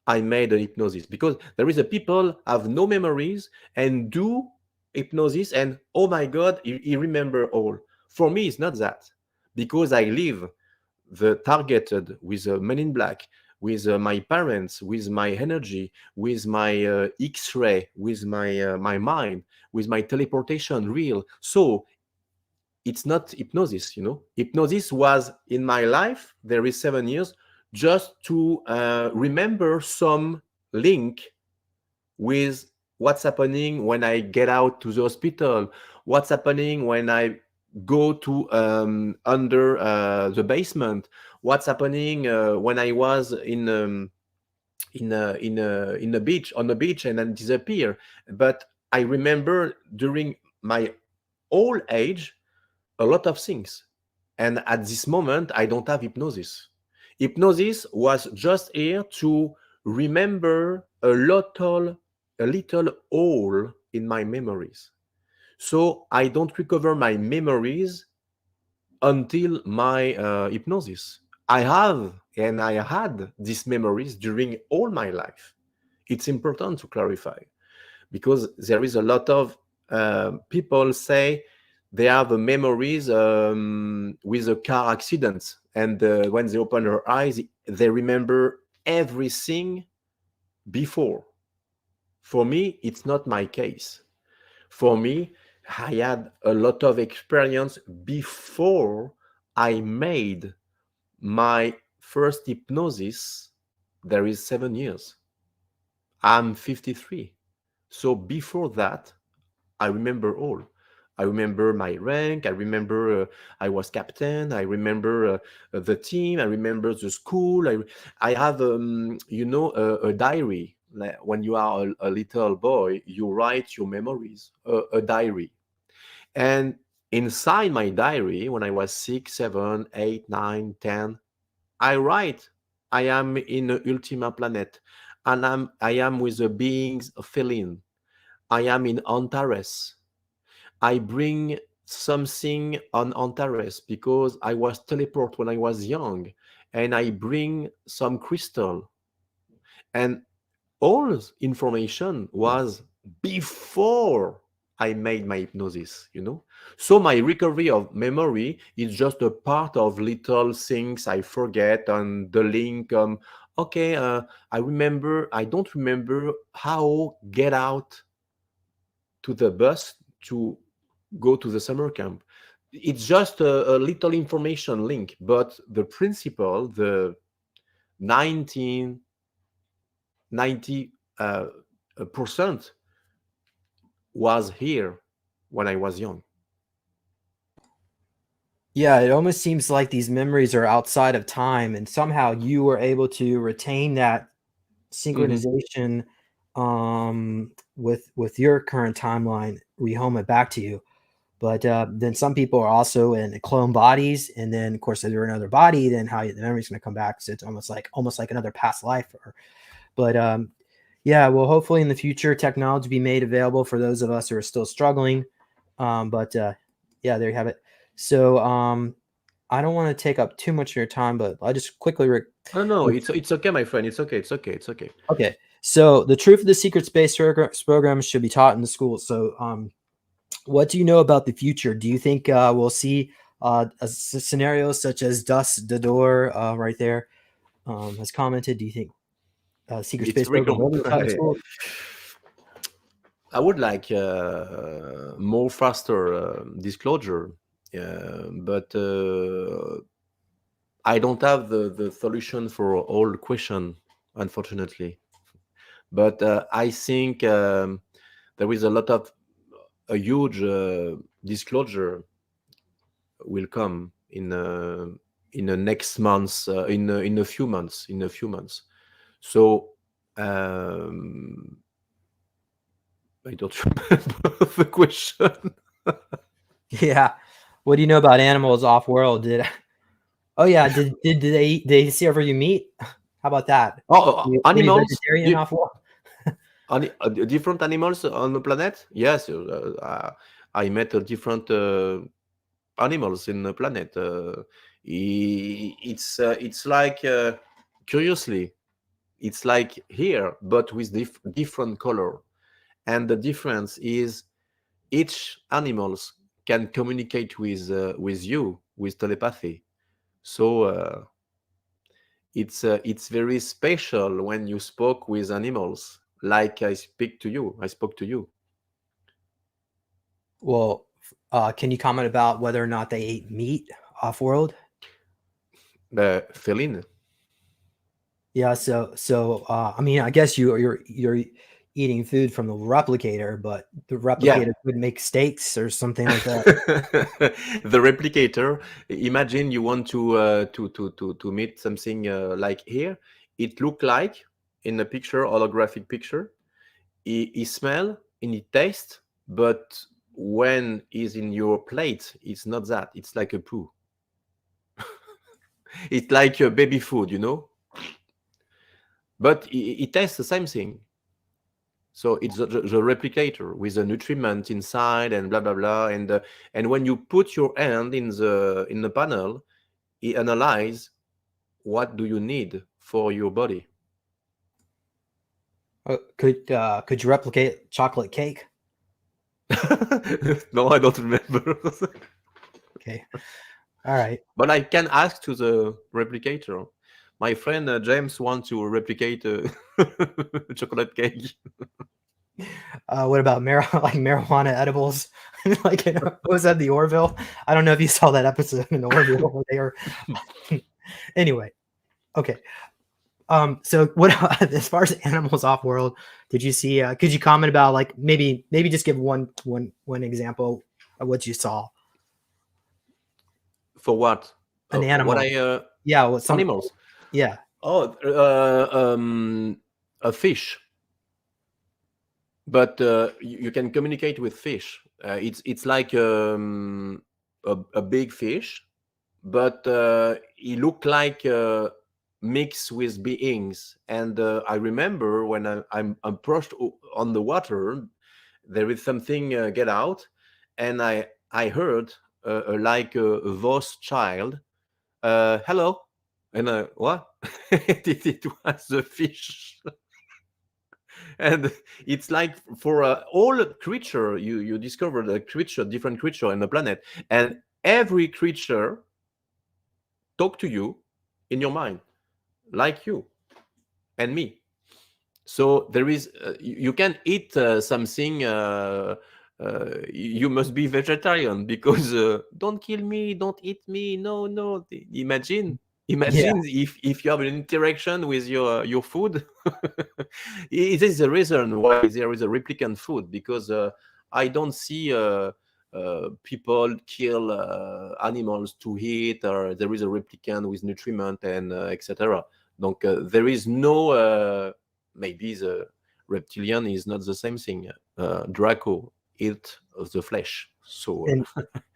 I made a hypnosis, because there is a people have no memories and do hypnosis and oh my God, he remember all. For me, it's not that, because I live the targeted with a men in black, with my parents, with my energy, with my X-ray, with my mind, with my teleportation real. So it's not hypnosis, Hypnosis was in my life. There is 7 years just to remember some link with what's happening when I get out to the hospital, what's happening when I go to under the basement, what's happening when I was in a beach on the beach and then disappear. But I remember during my old age a lot of things, and at this moment I don't have hypnosis. Hypnosis was just here to remember a little hole in my memories, so I don't recover my memories until my hypnosis. I have and I had these memories during all my life. It's important to clarify, because there is a lot of people say they have memories with a car accident, and when they open their eyes, they remember everything before. For me, it's not my case. For me, I had a lot of experience before I made my first hypnosis. There is 7 years. I'm 53. So before that, I remember all. I remember my rank. I remember I was captain. I remember the team. I remember the school. I have, a diary. Like when you are a little boy, you write your memories, a diary. And inside my diary, when I was 6, 7, 8, 9, 10, I write, I am in a Ultima planet, and I am with the beings of feline. I am in Antares. I bring something on Antares because I was teleport when I was young, and I bring some crystal. And all information was before I made my hypnosis. So my recovery of memory is just a part of little things I forget on the link. Okay, I don't remember how get out to the bus to go to the summer camp. It's just a little information link, but the principle, the 90 percent was here when I was young. Yeah, it almost seems like these memories are outside of time, and somehow you were able to retain that Mhm. synchronization with your current timeline, rehome it back to you. But then some people are also in clone bodies, and then of course if they're in another body, then how the memory's going to come back. So it's almost like another past life. But yeah, well, hopefully in the future technology be made available for those of us who are still struggling. But yeah, there you have it. So I don't want to take up too much of your time, but I'll just quickly. No, it's okay, my friend. It's okay. Okay. So the truth of the secret space program should be taught in the schools. So what do you know about the future? Do you think we'll see scenarios such as Dust the Door right there has commented? Do you think secret It's space very program will be taught in school? I would like more faster disclosure, but I don't have the solution for all question, unfortunately. But I think there is a huge disclosure will come in the next months, in a few months. So I don't remember the question. Yeah. What do you know about animals off world? Oh yeah, did they see ever you meet? How about that? Any Animals? vegetarian off world? Different animals on the planet? Yes, I met different animals in the planet. It's like curiously, it's like here, but with different color. And the difference is each animals can communicate with you with telepathy. So it's very special when you spoke with animals, like I spoke to you. Well, can you comment about whether or not they ate meat off world? Feline. Yeah, so I mean, I guess you're eating food from the replicator, but the Yeah. replicator would make steaks or something like that. The replicator, imagine you want to meet something like here. It look like in a picture, holographic picture. It smell and it taste, but when it's in your plate, it's not that. It's like a poo. It's like a baby food, but it tastes the same thing. So it's the replicator with the nutriment inside and blah blah blah. And when you put your hand in the panel, it analyze what do you need for your body. Could you replicate chocolate cake? No, I don't remember. Okay, all right. But I can ask to the replicator. My friend James wants to replicate chocolate cake. What about like marijuana edibles? Like, what was that, the Orville? I don't know if you saw that episode in Orville where they were. Anyway, okay. So what as far as animals off world, did you see? Could you comment about like maybe just give one example of what you saw? For what? An animal. What I Yeah, what some animals? Yeah. Oh, a fish. But you can communicate with fish. It's like a big fish, but he looked like mixed with beings. And I remember when I'm approached on the water, there is something get out, and I heard like a voice child, hello, and what? It was the fish. And it's like for all creature you discovered a creature, different creature on the planet, and every creature talk to you in your mind, like you and me. So there is you can eat something, you must be vegetarian because don't kill me, don't eat me, no. Imagine Yeah. if you have an interaction with your food. It is the reason why there is a replicant food, because I don't see people kill animals to eat, or there is a replicant with nutriment and etc. Donc there is no maybe the reptilian is not the same thing. Draco eat the flesh, So In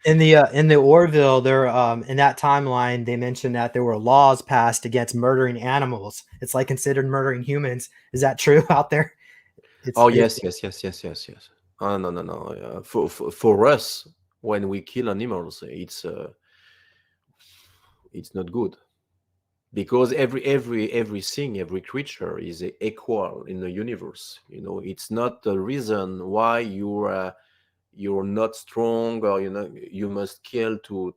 in the Orville, there in that timeline, they mentioned that there were laws passed against murdering animals. It's like considered murdering humans. Is that true out there? oh It's yes, yes, yes, yes, yes, yes. Oh no, no, no. For us, when we kill animals, it's not good, because everything, every creature is equal in the universe. It's not the reason why you're not strong, or you must kill to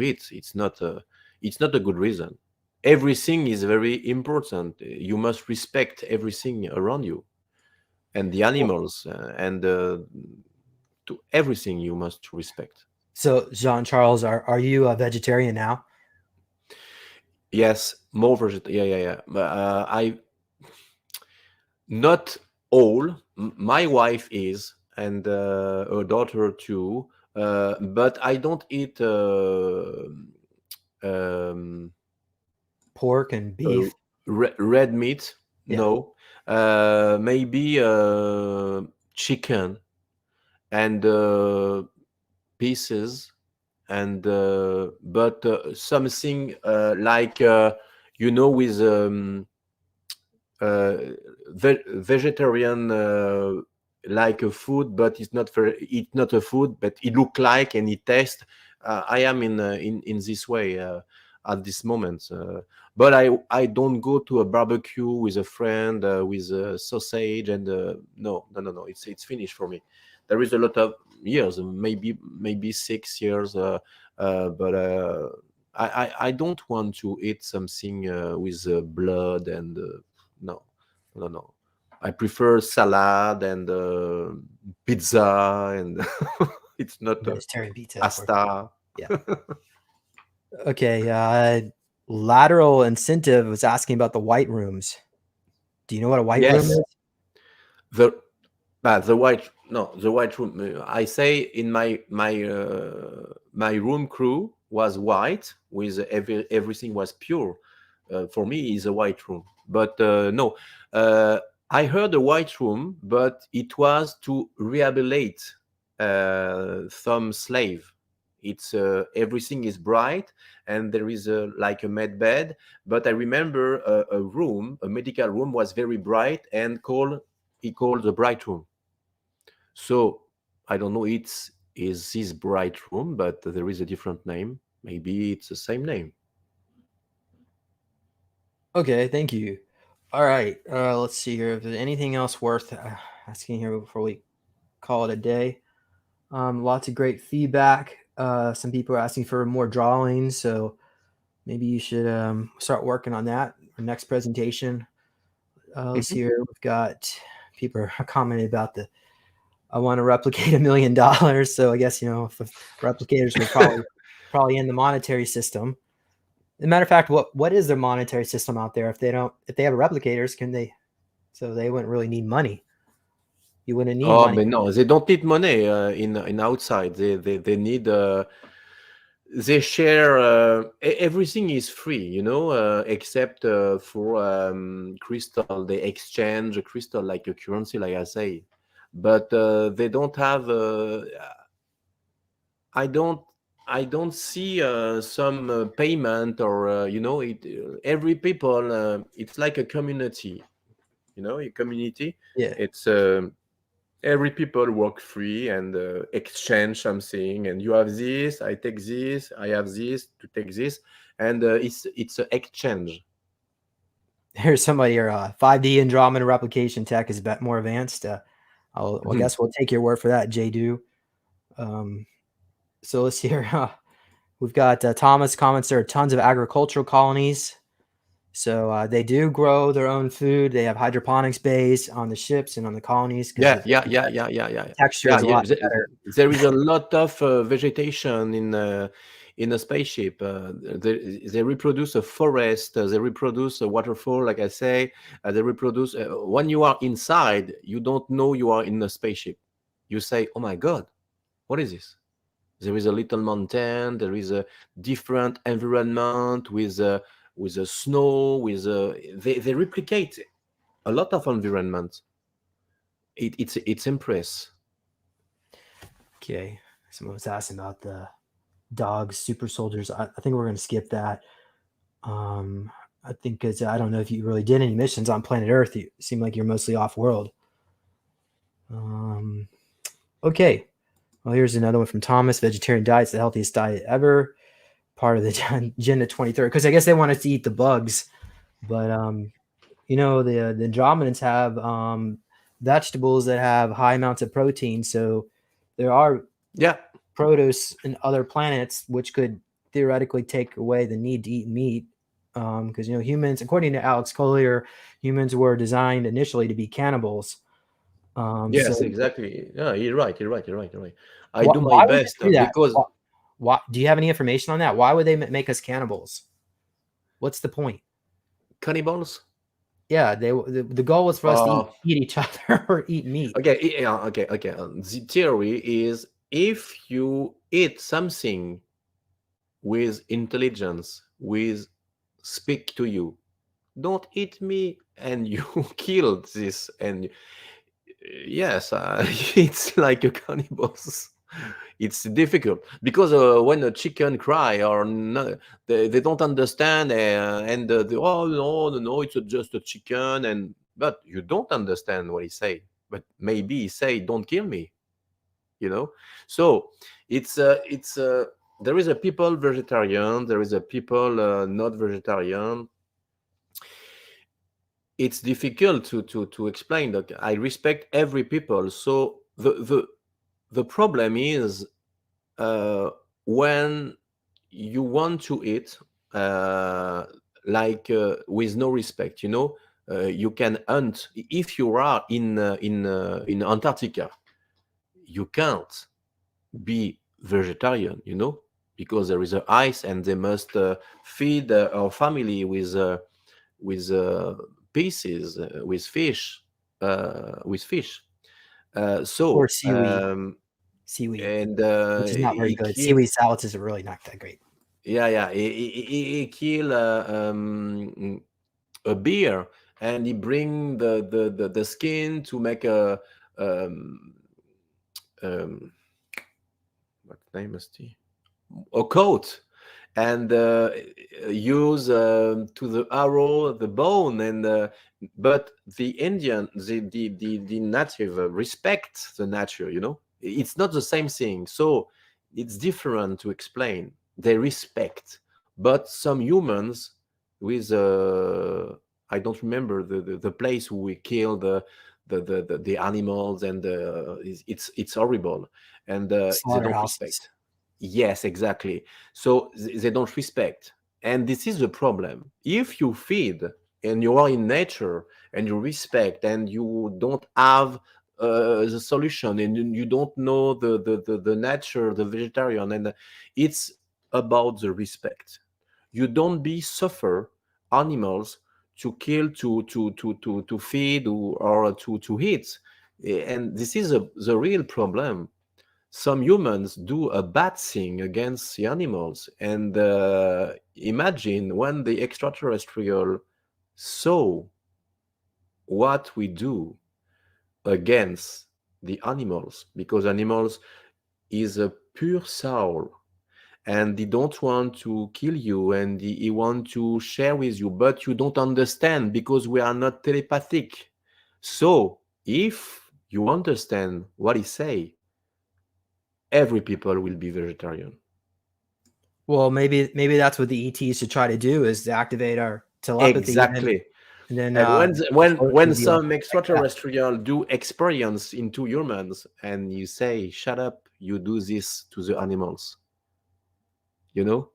eat. It's not a good reason. Everything is very important. You must respect everything around you, and the animals, and to everything you must respect. so. Jean Charles, are you a vegetarian now? Yes, more yeah, yeah, yeah. But I not all. My wife is, and her daughter too. But I don't eat um, Pork and beef. red meat. Yeah. No, maybe chicken and pieces, and but something like with uh, vegetarian, like a food, but it's not a food, but it look like and it tastes. I am in this way at this moment, but I don't go to a barbecue with a friend with sausage, and no, no, no, no. It's finished for me. There is a lot of years, maybe 6 years, but I don't want to eat something with blood, and no, no, no. I prefer salad and pizza, and it's not Vegetarian pizza, of course. pasta. Yeah. Okay. Lateral incentive was asking about the white rooms. Do you know what a white room Yes, is? the the white, no, the white room. I say in my room crew was white, with everything was pure. For me, is a white room, but no. Uh, I heard a white room, but it was to rehabilitate some slave. It's everything is bright, and there is like a med bed. But I remember a room, a medical room, was very bright, and he called the bright room. So I don't know, it's is this bright room, but there is a different name. Maybe it's the same name. Okay, thank you. All right, let's see here. If there's anything else worth asking here before we call it a day. Lots of great feedback. Some people are asking for more drawings, so maybe you should start working on that. Our next presentation. Let's see Mhm. here. We've got people are commenting about I want to replicate $1 million. So I guess if the replicators would probably end the monetary system. As a matter of fact, what is their monetary system out there? If they have replicators, can they? So they wouldn't really need money. You wouldn't need Oh, money. but no, they don't need money in outside. They need they share everything is free, except for crystal. They exchange a crystal like a currency, like I say, but they don't have. I don't. I don't see some payment, or it. Every people. It's like a community. A community. Yeah. It's every people work free, and exchange something, and you have this, I take this, I have this to take this, and it's an exchange. Here's somebody here. 5D Andromeda replication tech is a bit more advanced. I Mhm. guess we'll take your word for that, JDo. So let's see here. We've got Thomas comments. There are tons of agricultural colonies. So they do grow their own food. They have hydroponics bays on the ships and on the colonies because Yeah, the yeah, yeah, yeah, yeah, yeah, texture yeah, is a yeah. lot better. There is a lot of vegetation in a spaceship. They reproduce a forest. They reproduce a waterfall, like I say. They reproduce. When you are inside, you don't know you are in a spaceship. You say, "Oh my God, what is this?" There is a little mountain. There is a different environment with a snow. They replicate a lot of environment. It's impress. Okay. Someone was asking about the dogs, super soldiers. I think we're going to skip that. I think because I don't know if you really did any missions on planet Earth. You seem like you're mostly off world. Okay. Well, here's another one from Thomas. Vegetarian diet's the healthiest diet ever. Part of the Agenda 2030. Because I guess they want us to eat the bugs. But, you know, the Andromedans have vegetables that have high amounts of protein. So there are produce in other planets which could theoretically take away the need to eat meat. Because, you know, humans, according to Alex Collier, humans were designed initially to be cannibals. Yes, So exactly. Yeah, you're right. You're right. You're right. You're right. I do my why would best they do that? because Why do you have any information on that? Why would they make us cannibals? What's the point? cannibals. Yeah, the goal was for us to eat each other or eat meat. Okay. Yeah. Okay. Okay. The theory is if you eat something with intelligence, with speak to you, don't eat me, and you killed this, and yes, it's like a cannibals. It's difficult because when a chicken cry or no, they don't understand and oh no, it's just a chicken, and but you don't understand what he say, but maybe he say don't kill me, you know. So it's there is a people vegetarian, there is a people not vegetarian. It's difficult to explain that. I respect every people. So the problem is when you want to eat with no respect, you know. You can hunt if you are in Antarctica. You can't be vegetarian, you know, because there is a ice and they must feed our family with pieces with fish. Or So seaweed, and which is not very he good. killed. Seaweed salads is really not that great. Yeah, he kill a bear, and he bring the skin to make a um, um, what name is he? A coat, and use to the arrow the bone, and but the Indian, the native respect the nature, you know. It's not the same thing, so it's different to explain. They respect, but some humans with I don't remember the place where we kill the animals, and it's horrible, and they don't Slaughterhouses. respect. Yes, exactly. So they don't respect. And this is the problem. If you feed and you are in nature and you respect and you don't have the solution, and you don't know the nature, the vegetarian, and it's about the respect. You don't be suffer animals to kill, to feed, or to eat. And this is the real problem. Some humans do a bad thing against the animals, and imagine when the extraterrestrial saw what we do against the animals, because animals is a pure soul, and they don't want to kill you, and he want to share with you, but you don't understand because we are not telepathic. So if you understand what he say, every people will be vegetarian. Well, maybe that's what the ETs should try to do, is to activate our telepathy, Exactly. and then And float when through the some like that. extraterrestrial do experience into humans, and you say, "Shut up! You do this to the animals," you know,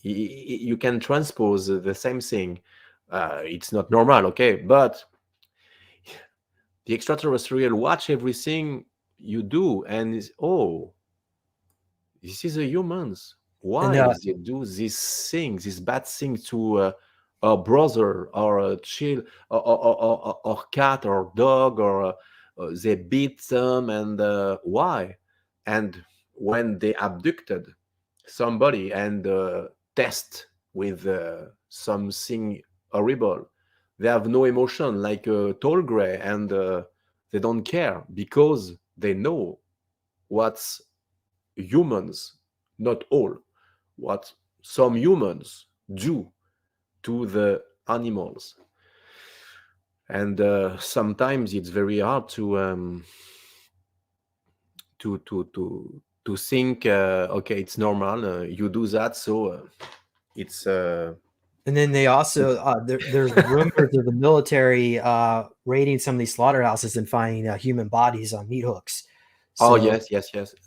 you can transpose the same thing. It's not normal, okay, but the extraterrestrial watch everything you do, and is, oh, this is a humans. And Why they do this thing, this bad thing to a brother or a child, or cat or dog, or they beat them, and why? And when they abducted somebody and test with something horrible, they have no emotion, like a tall gray, and they don't care because they know what's humans, not all, what some humans do to the animals. And sometimes it's very hard to think, okay, it's normal, you do that, so it's And then they also there's rumors of the military raiding some of these slaughterhouses and finding human bodies on meat hooks. oh, So yes,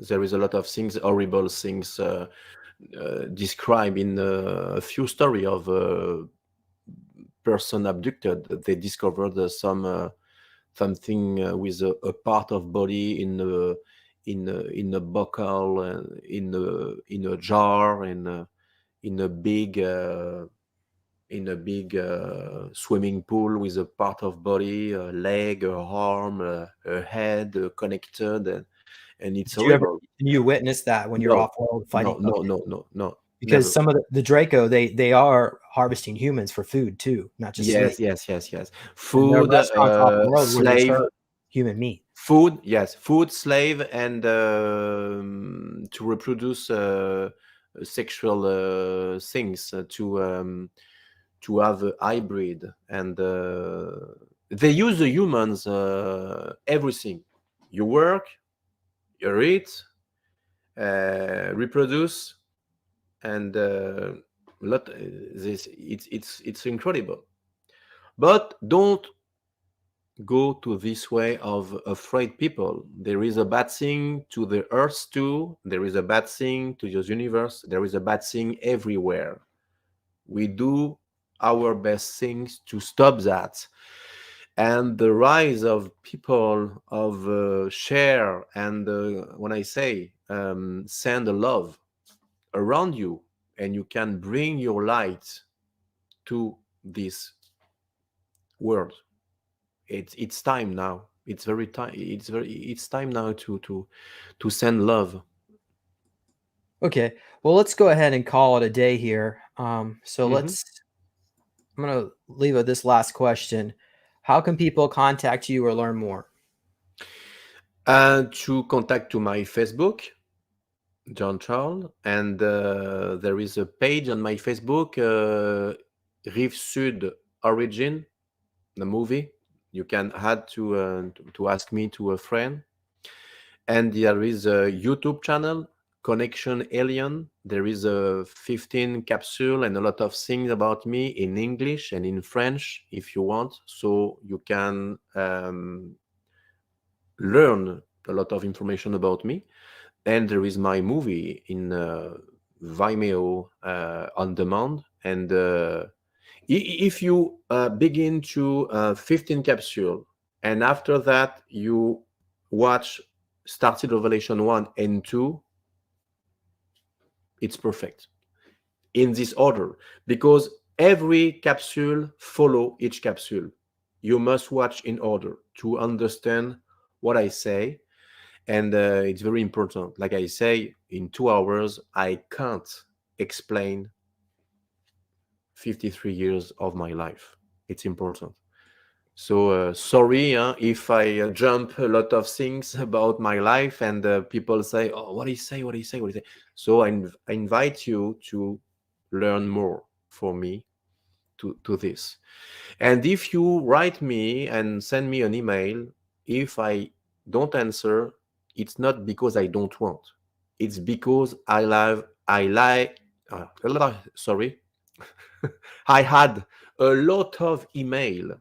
there is a lot of things, horrible things, described in a few story of person abducted. They discovered something with a part of body in a buckle, in a jar, in a big swimming pool, with a part of body, a leg, a arm, a head, connected, and it's did you ever horrible. you witness that when you're No, off world no, fighting? no, Okay. no, Because never. some of the Draco they are harvesting humans for food too, not just Yes, slaves. yes. And there are Food, restaurants off the world where they slave, serve human meat. food, yes, food, slave, and to reproduce sexual things, to have a hybrid, and they use the humans, everything. You work, you eat, reproduce, and lot this it's incredible. But don't go to this way of afraid people. There is a bad thing to the earth too. There is a bad thing to the universe. There is a bad thing everywhere. We do our best things to stop that. And the rise of people of share, and when I say send a love around you, and you can bring your light to this world. It's time now. It's very time. It's time now to send love. Okay, well let's go ahead and call it a day here. So Mhm. I'm gonna leave with this last question: how can people contact you or learn more? And to contact to my Facebook, John Charles, and there is a page on my Facebook, Rive Sud Origin, the movie. You can add to ask me to a friend. And there is a YouTube channel, Connexion Alien. There is a 15 capsule and a lot of things about me in English and in French, if you want. So you can learn a lot of information about me. And there is my movie in Vimeo on demand. And if you begin to 15 capsule, and after that you watch Starseed Revelation 1 and 2, it's perfect in this order, because every capsule follow each capsule. You must watch in order to understand what I say. And it's very important. Like I say, in 2 hours I can't explain 53 years of my life. It's important. So sorry if I jump a lot of things about my life, and people say, "Oh, what do you say? What do you say? What do you say?" So I invite you to learn more for me to this. And if you write me and send me an email, if I don't answer, it's not because I don't want. It's because I like. Sorry, I had a lot of email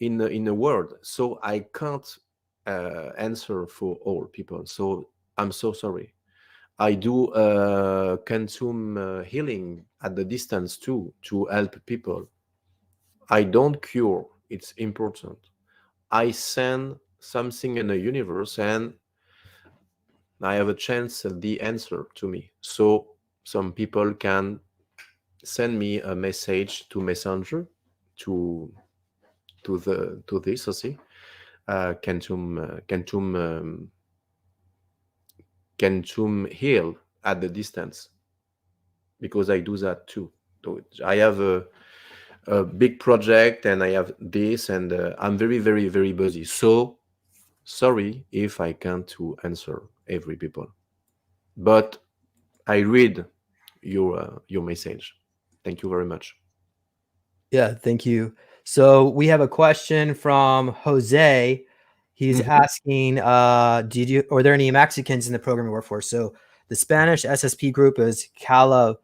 in a word, so I can't answer for all people. So I'm so sorry. I do quantum healing at the distance too, to help people. I don't cure. It's important. I send something in the universe, and I have a chance at the answer to me. So some people can send me a message to Messenger, to to this, I see, quantum heal at the distance, because I do that too. So I have a big project, and I have this, and I'm very, very, very busy. So sorry if I can't to answer every people. but I read your message. Thank you very much. Yeah, thank you. So we have a question from Jose. He's asking, are there any Mexicans in the programming workforce? So the Spanish SSP group is Calaberos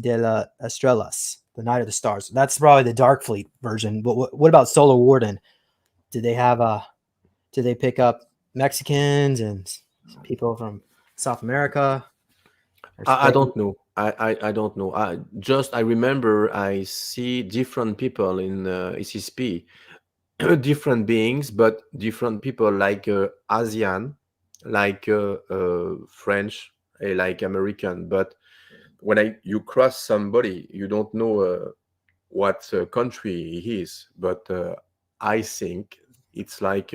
de la Estrellas, the Night of the Stars. That's probably the Dark Fleet version. But what about Solar Warden? Did they pick up Mexicans and people from South America? I don't know. I don't know. I remember I see different people in SSP, different beings, but different people like Asian, like French, like American. But when you cross somebody, you don't know what country he is. But I think it's like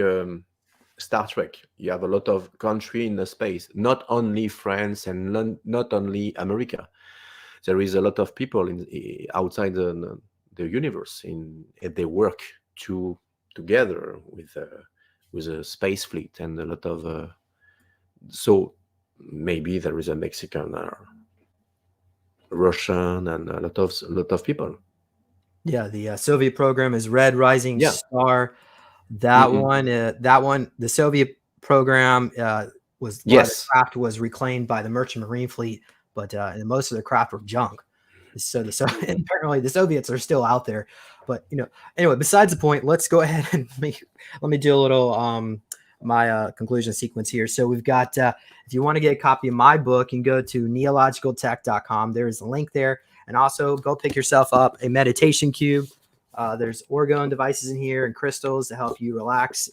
Star Trek. You have a lot of country in the space, not only France and not only America. There is a lot of people outside the universe, and they work together with a space fleet and a lot of. So maybe there is a Mexican or Russian and a lot of people. Yeah, the Soviet program is Red Rising Yeah. Star. That one, the Soviet program was a lot of the craft was reclaimed by the Merchant Marine Fleet, but most of the craft were junk. So apparently the Soviets are still out there. But anyway, besides the point, let's go ahead and let me do a little my conclusion sequence here. So we've got if you want to get a copy of my book, you can go to neologicaltech.com. There is a link there, and also go pick yourself up a meditation cube. There's orgone devices in here and crystals to help you relax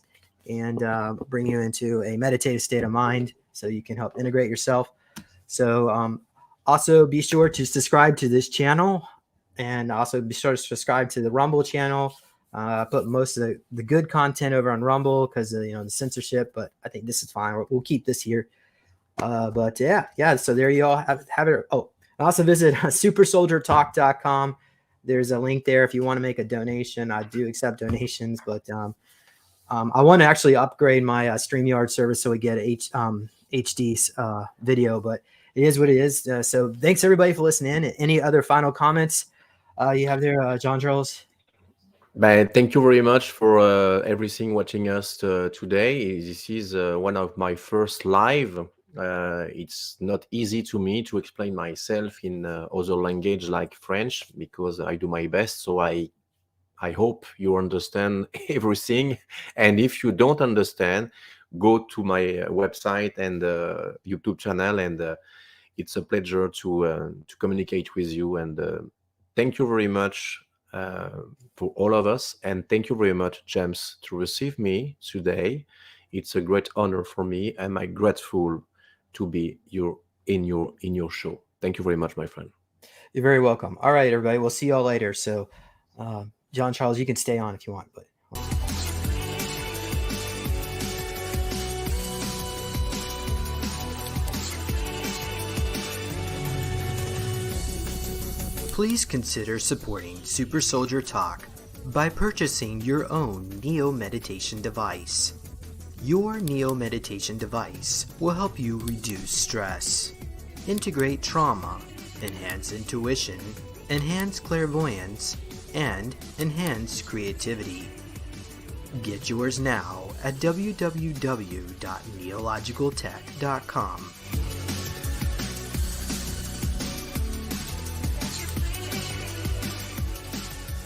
and bring you into a meditative state of mind so you can help integrate yourself. So also be sure to subscribe to this channel, and also be sure to subscribe to the Rumble channel. I put most of the good content over on Rumble because of the censorship, but I think this is fine. We'll keep this here. But yeah. So there you all have it. Oh, also visit supersoldiertalk.com. There's a link there if you want to make a donation. I do accept donations, but I want to actually upgrade my StreamYard service so we get HD video, but it is what it is. So thanks everybody for listening in. Any other final comments you have there, John Charles? Thank you very much for everything watching us today. This is one of my first live. It's not easy to me to explain myself in other language like French because I do my best. So I hope you understand everything. And if you don't understand, go to my website and YouTube channel. And it's a pleasure to communicate with you. And thank you very much for all of us. And thank you very much, James, to receive me today. It's a great honor for me, and I'm grateful to be in your show. Thank you very much, my friend. You're very welcome. All right, everybody. We'll see you all later. So, John Charles, you can stay on if you want, but. Please consider supporting Super Soldier Talk by purchasing your own Neo Meditation device. Your Neo Meditation device will help you reduce stress, integrate trauma, enhance intuition, enhance clairvoyance, and enhance creativity. Get yours now at www.neologicaltech.com.